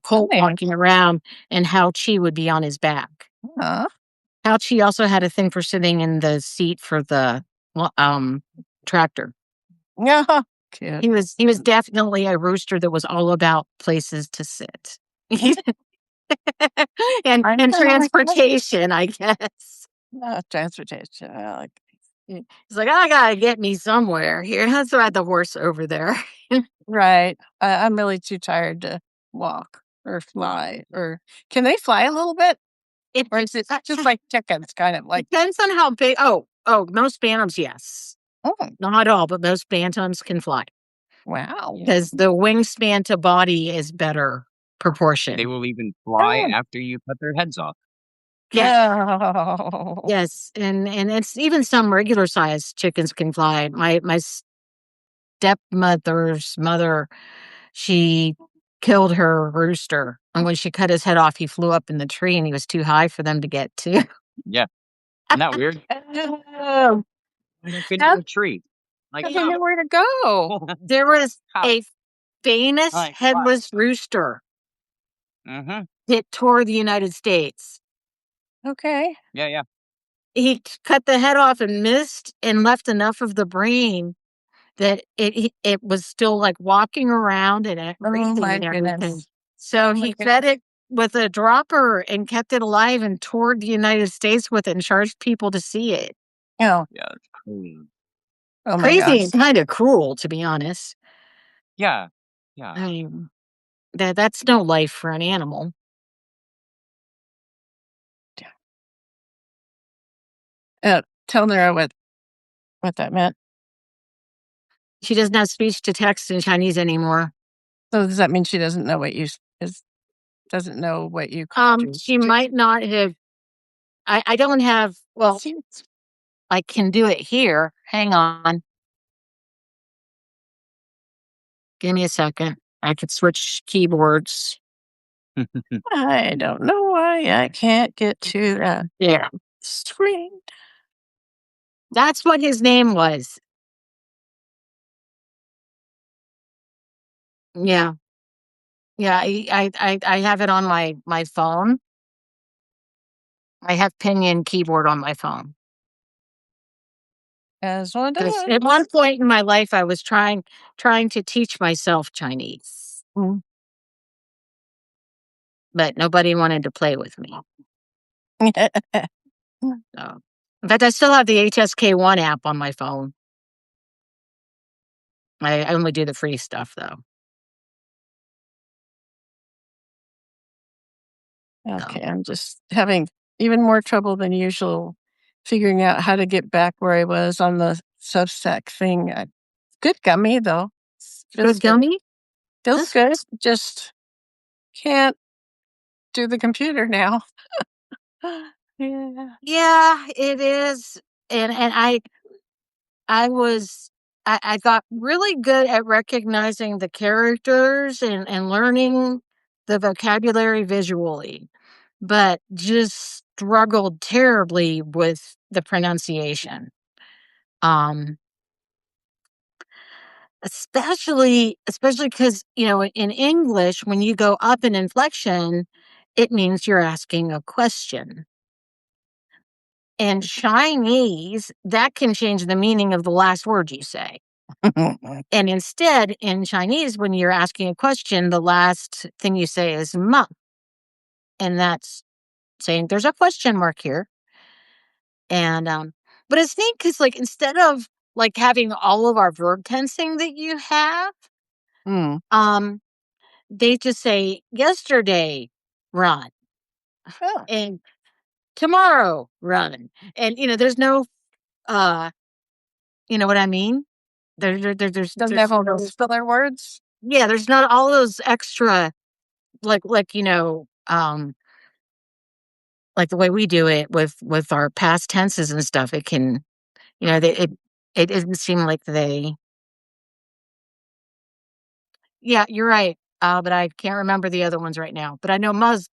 colt walking around, and Hao Chi would be on his back. Huh? Hao Chi also had a thing for sitting in the seat for the tractor. Yeah. He was definitely a rooster that was all about places to sit. and transportation, I guess. Transportation. He's like, I gotta get me somewhere here. Let's ride the horse over there. Right. I'm really too tired to walk or fly. Or can they fly a little bit? Or is it just like chickens, kind of like? Depends on how big. Oh, most bantams, yes. Oh, Not all, but most bantams can fly. wow. Because the wingspan to body is better proportion. They will even fly after you cut their heads off. Yeah. Yes, and it's even some regular sized chickens can fly. My stepmother's mother, she killed her rooster, and when she cut his head off, he flew up in the tree, and he was too high for them to get to. Yeah, isn't that weird? Fit in a tree. Like, I didn't know where to go. There was a famous headless rooster that toured the United States. Okay. Yeah. He cut the head off and missed and left enough of the brain that it was still like walking around and breathing and everything. So he fed it with a dropper and kept it alive and toured the United States with it and charged people to see it. Oh, Yeah, it's crazy. oh my Crazy gosh. and kind of cruel, to be honest. Yeah. I Yeah. mean, that's no life for an animal. Tell Nora what that meant. She doesn't have speech to text in Chinese anymore. So does that mean she doesn't know what you doesn't know what you called her? She might not have. I don't have. Well, I can do it here. Hang on. Give me a second. I could switch keyboards. I don't know why I can't get to that Yeah. screen. That's what his name was. Yeah. Yeah. I have it on my phone. I have Pinyin keyboard on my phone. As one Because does. at one point in my life, I was trying to teach myself Chinese, but nobody wanted to play with me. So, in fact, I still have the HSK1 app on my phone. I only do the free stuff though. Okay, I'm just having even more trouble than usual figuring out how to get back where I was on the Substack thing. Good gummy though. Good gummy? Feels good. Just can't do the computer now. Yeah. Yeah, it is. And I got really good at recognizing the characters and learning the vocabulary visually, but just struggled terribly with the pronunciation. Especially because, in English, when you go up in inflection, it means you're asking a question. In Chinese, that can change the meaning of the last word you say. And instead, in Chinese, when you're asking a question, the last thing you say is ma. And that's saying there's a question mark here. And but it's neat because instead of having all of our verb tensing that you have, um, they just say yesterday run Oh, and tomorrow run. And there's no you know what I mean? doesn't There's have all no, those filler words. yeah, there's not all those extra like like the way we do it with our past tenses and stuff. It can, it doesn't seem like they. Yeah, you're right. But I can't remember the other ones right now. But I know Muzz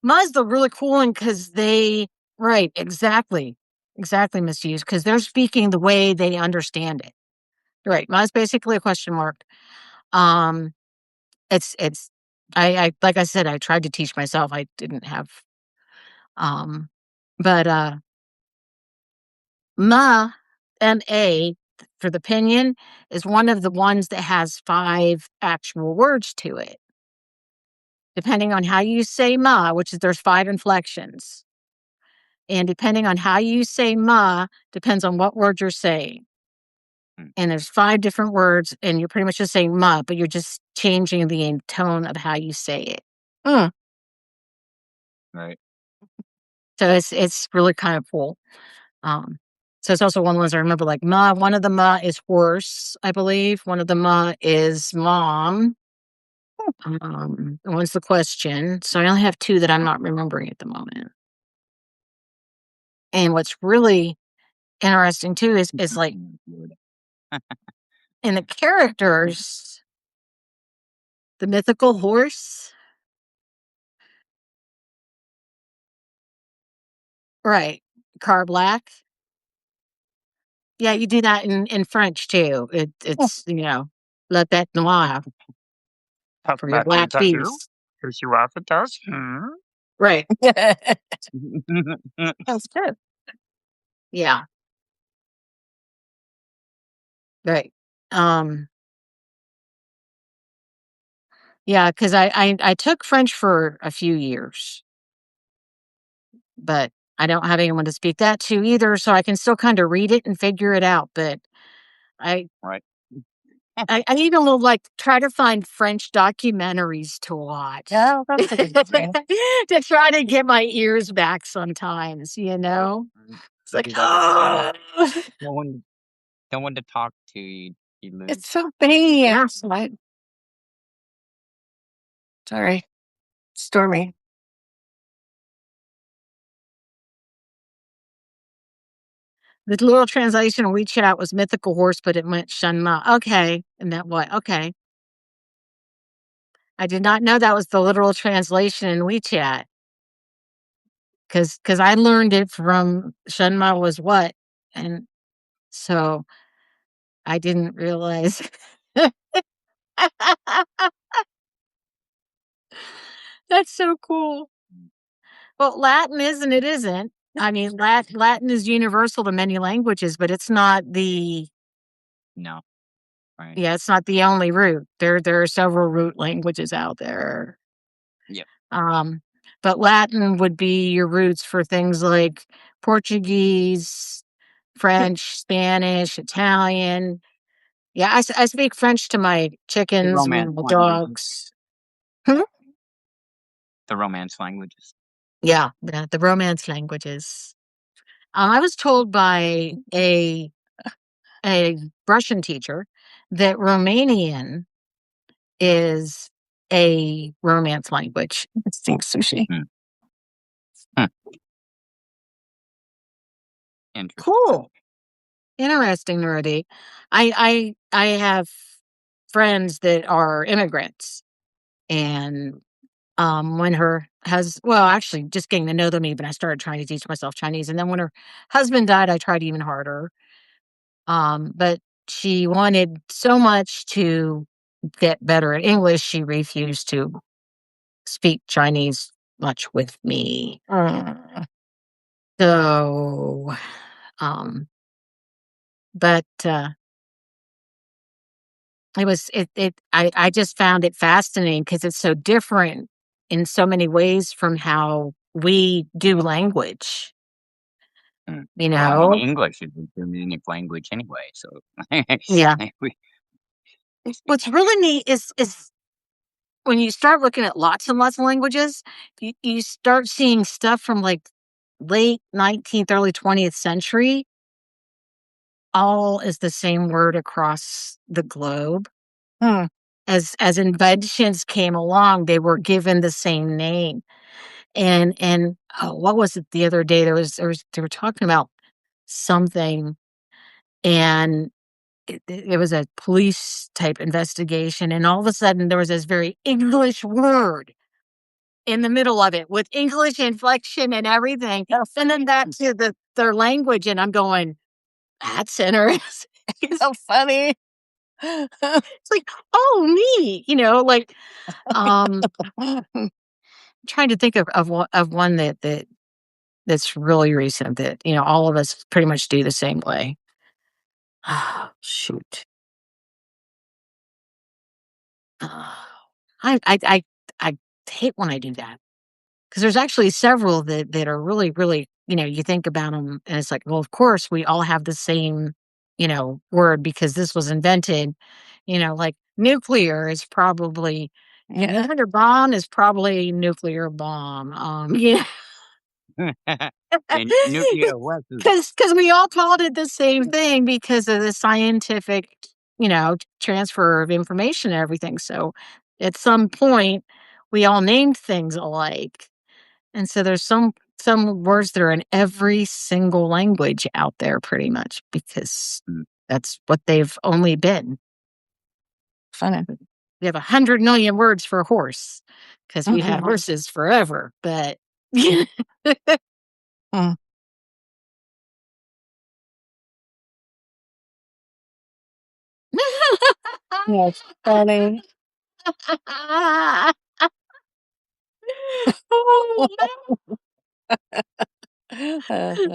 the really cool one because they right exactly misuse because they're speaking the way they understand it. Right, Muzz basically a question mark. Um, it's I like I said, I tried to teach myself. I didn't have um, but Ma MA for the pinyin is one of the ones that has 5 actual words to it. Depending on how you say ma, which is there's 5 inflections. And depending on how you say ma, depends on what word you're saying. And there's 5 different words, and you're pretty much just saying ma, but you're just changing the tone of how you say it. Right. So it's really kind of cool. So it's also one of the ones I remember, like ma. One of the ma is horse, I believe. One of the ma is mom. One's the question. So I only have 2 that I'm not remembering at the moment. And what's really interesting too is like in the characters, the mythical horse. Right. Car black. Yeah, you do that in French too. It's la bête noire Tough for your Matthew, black is that you? beast. Is you off it does? Right. That's good. Yeah. Right. Um Yeah, because I took French for a few years, but I don't have anyone to speak that to either, so I can still kinda read it and figure it out, but I Right. I even will, like, try to find French documentaries to watch. Oh, that's a good thing. To try to get my ears back sometimes, you know? It's like, You got "Oh." no one, no one to talk to. You lose. It's so funny. Yes. What? Sorry. Stormy. The literal translation on WeChat was mythical horse, but it meant Shenma. Okay, and that what? Okay. I did not know that was the literal translation in WeChat. Because I learned it from Shenma was what, and so I didn't realize. That's so cool. Well, Latin is and it isn't. I mean, Latin is universal to many languages, but it's not the No. Right. yeah, it's not the only root. There are several root languages out there. Yep. Um, but Latin would be your roots for things like Portuguese, French, Spanish, Italian. Yeah, I speak French to my The chickens, Romance my languages. dogs. Hmm? The Romance languages. Yeah, the Romance languages. I was told by a Russian teacher that Romanian is a Romance language. Stinks sushi. Hmm. Hmm. Interesting. Cool. Interesting, Nerdy. I have friends that are immigrants, and when her has well, actually, just getting to know them even, I started trying to teach myself Chinese, and then when her husband died, I tried even harder. But she wanted so much to get better at English, she refused to speak Chinese much with me. So, um, but I just found it fascinating because it's so different in so many ways from how we do language, Hmm. you Well, I mean, know? English is a Germanic language anyway, so Yeah. we, What's really neat is when you start looking at lots and lots of languages, you start seeing stuff from like late 19th, early 20th century, all is the same word across the globe. Hmm. As inventions came along, they were given the same name. And oh, what was it the other day? There was they were talking about something, and it was a police type investigation, and all of a sudden there was this very English word in the middle of it with English inflection and everything. And then that's their language, and I'm going, that's interesting. It's So funny. like, oh, me, like um trying to think of one that's really recent that, all of us pretty much do the same way. Oh, shoot. Uh, I hate when I do that because there's actually several that are really, really, you think about them and it's like, well, of course, we all have the same, word because this was invented, like nuclear is probably, Yeah. nuclear bomb is probably nuclear bomb. Yeah. and nuclear weapons. Because we all called it the same thing because of the scientific, transfer of information and everything. So at some point, we all named things alike, and so there's some words that are in every single language out there, pretty much because Mm. that's what they've only been. Funny. We have 100 million words for a horse because we've had horses forever, but. Hmm. That's funny. Oh, That's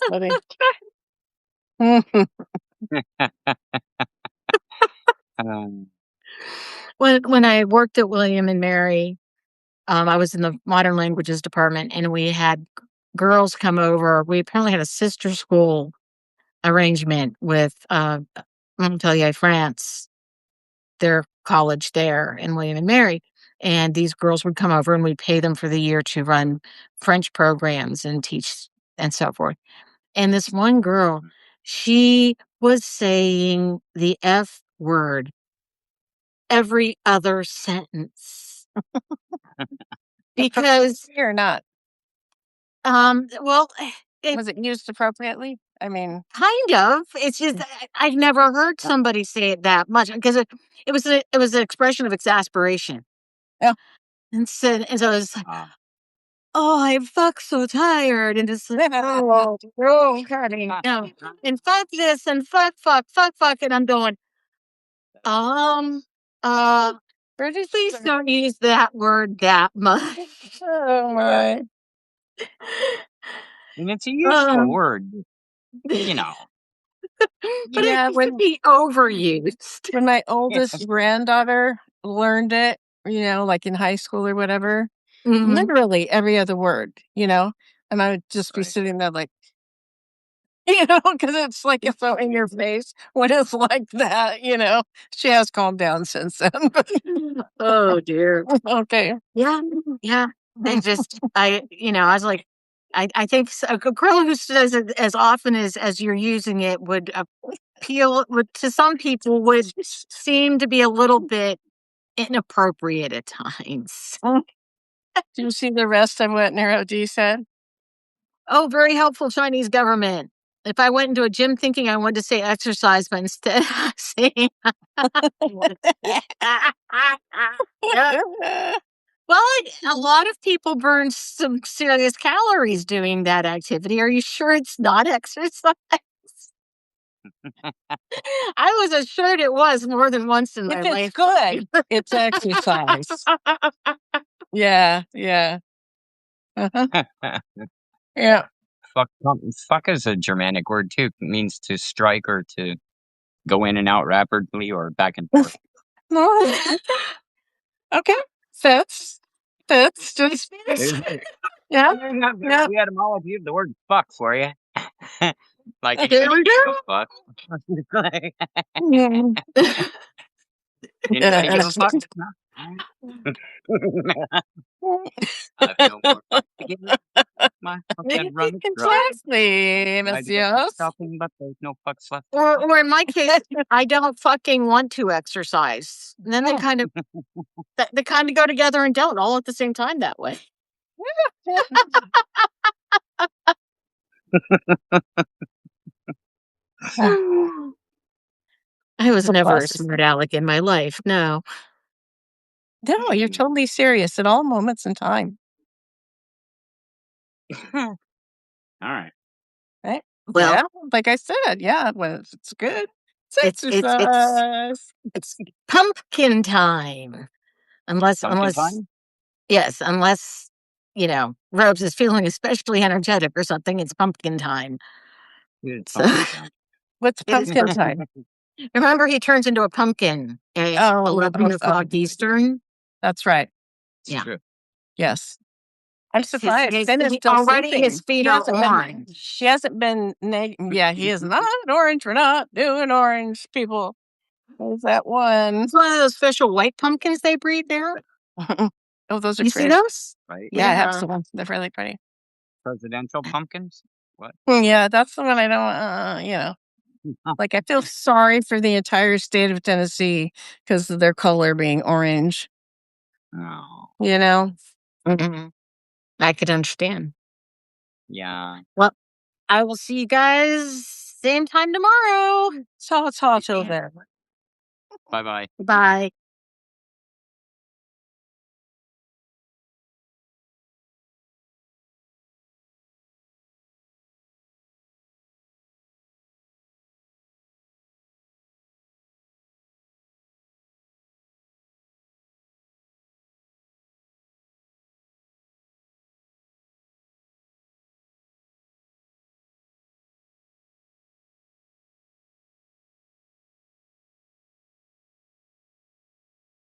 funny. Mhm. Um, When I worked at William and Mary, I was in the modern languages department, and we had girls come over. We apparently had a sister school arrangement with Montpellier, France, their college there in William and Mary. And these girls would come over, and we'd pay them for the year to run French programs and teach and so forth. And this one girl, she was saying the F word every other sentence because Or not? well, Was it used appropriately? I mean, kind of. It's just I've never heard somebody say it that much because it was an expression of exasperation. Yeah. And so it's like, oh, I'm so tired, and it's like, oh, cutting, and fuck this, and fuck, and I'm going, please don't use that word that much. Oh my. And it's a useful word, you know. But it would be overused. When my oldest granddaughter learned it, like in high school or whatever, literally every other word, and I would just be sitting there like, because it's like it's so in your face when it's like that, She has calmed down since then. Oh dear. Okay. Yeah. It just, I was like, I think a girl who says it as often as you're using it would appeal to some people, would seem to be a little bit inappropriate at times. Do you see the rest of what NeuroD said? Oh, very helpful Chinese government. If I went into a gym thinking I wanted to say exercise, but instead saying, well, a lot of people burn some serious calories doing that activity. Are you sure it's not exercise? I was assured it was more than once in my life. It's good. It's exercise. Yeah. Uh-huh. Yeah. Fuck is a Germanic word too. It means to strike or to go in and out rapidly or back and forth. Okay. Fits just yeah. The etymology of the word fuck for you. Like There we go. Fuck. Yeah. Anybody give a fuck? No. I have no more fuck to give you. My fuck had run its dry. Exactly, monsieur. Shopping, but there's no fucks left. Or in my case, I don't fucking want to exercise. And then they kind of go together and don't all at the same time that way. I was never a smart aleck in my life. No. No, you're totally serious at all moments in time. All right. Right? Well, yeah, like I said, when it's good. It's exercise. It's pumpkin time. Unless yes, unless Robes is feeling especially energetic or something, it's pumpkin time. What's pumpkin time? Remember, he turns into a pumpkin at 11 o'clock Eastern. That's right. Yeah. True. Yes. I'm surprised. Already his feet are orange. He hasn't been he is not orange. We're not doing orange, people. There's that one. It's one of those special white pumpkins they breed there. Oh, those are you pretty. see those? Right. Yeah, I have some ones. They're really pretty. Presidential pumpkins? What? Yeah, that's the one I don't, Like, I feel sorry for the entire state of Tennessee because of their color being orange. Oh. Mm-hmm. I could understand. Yeah. Well, I will see you guys same time tomorrow. So till then. Bye-bye. Bye.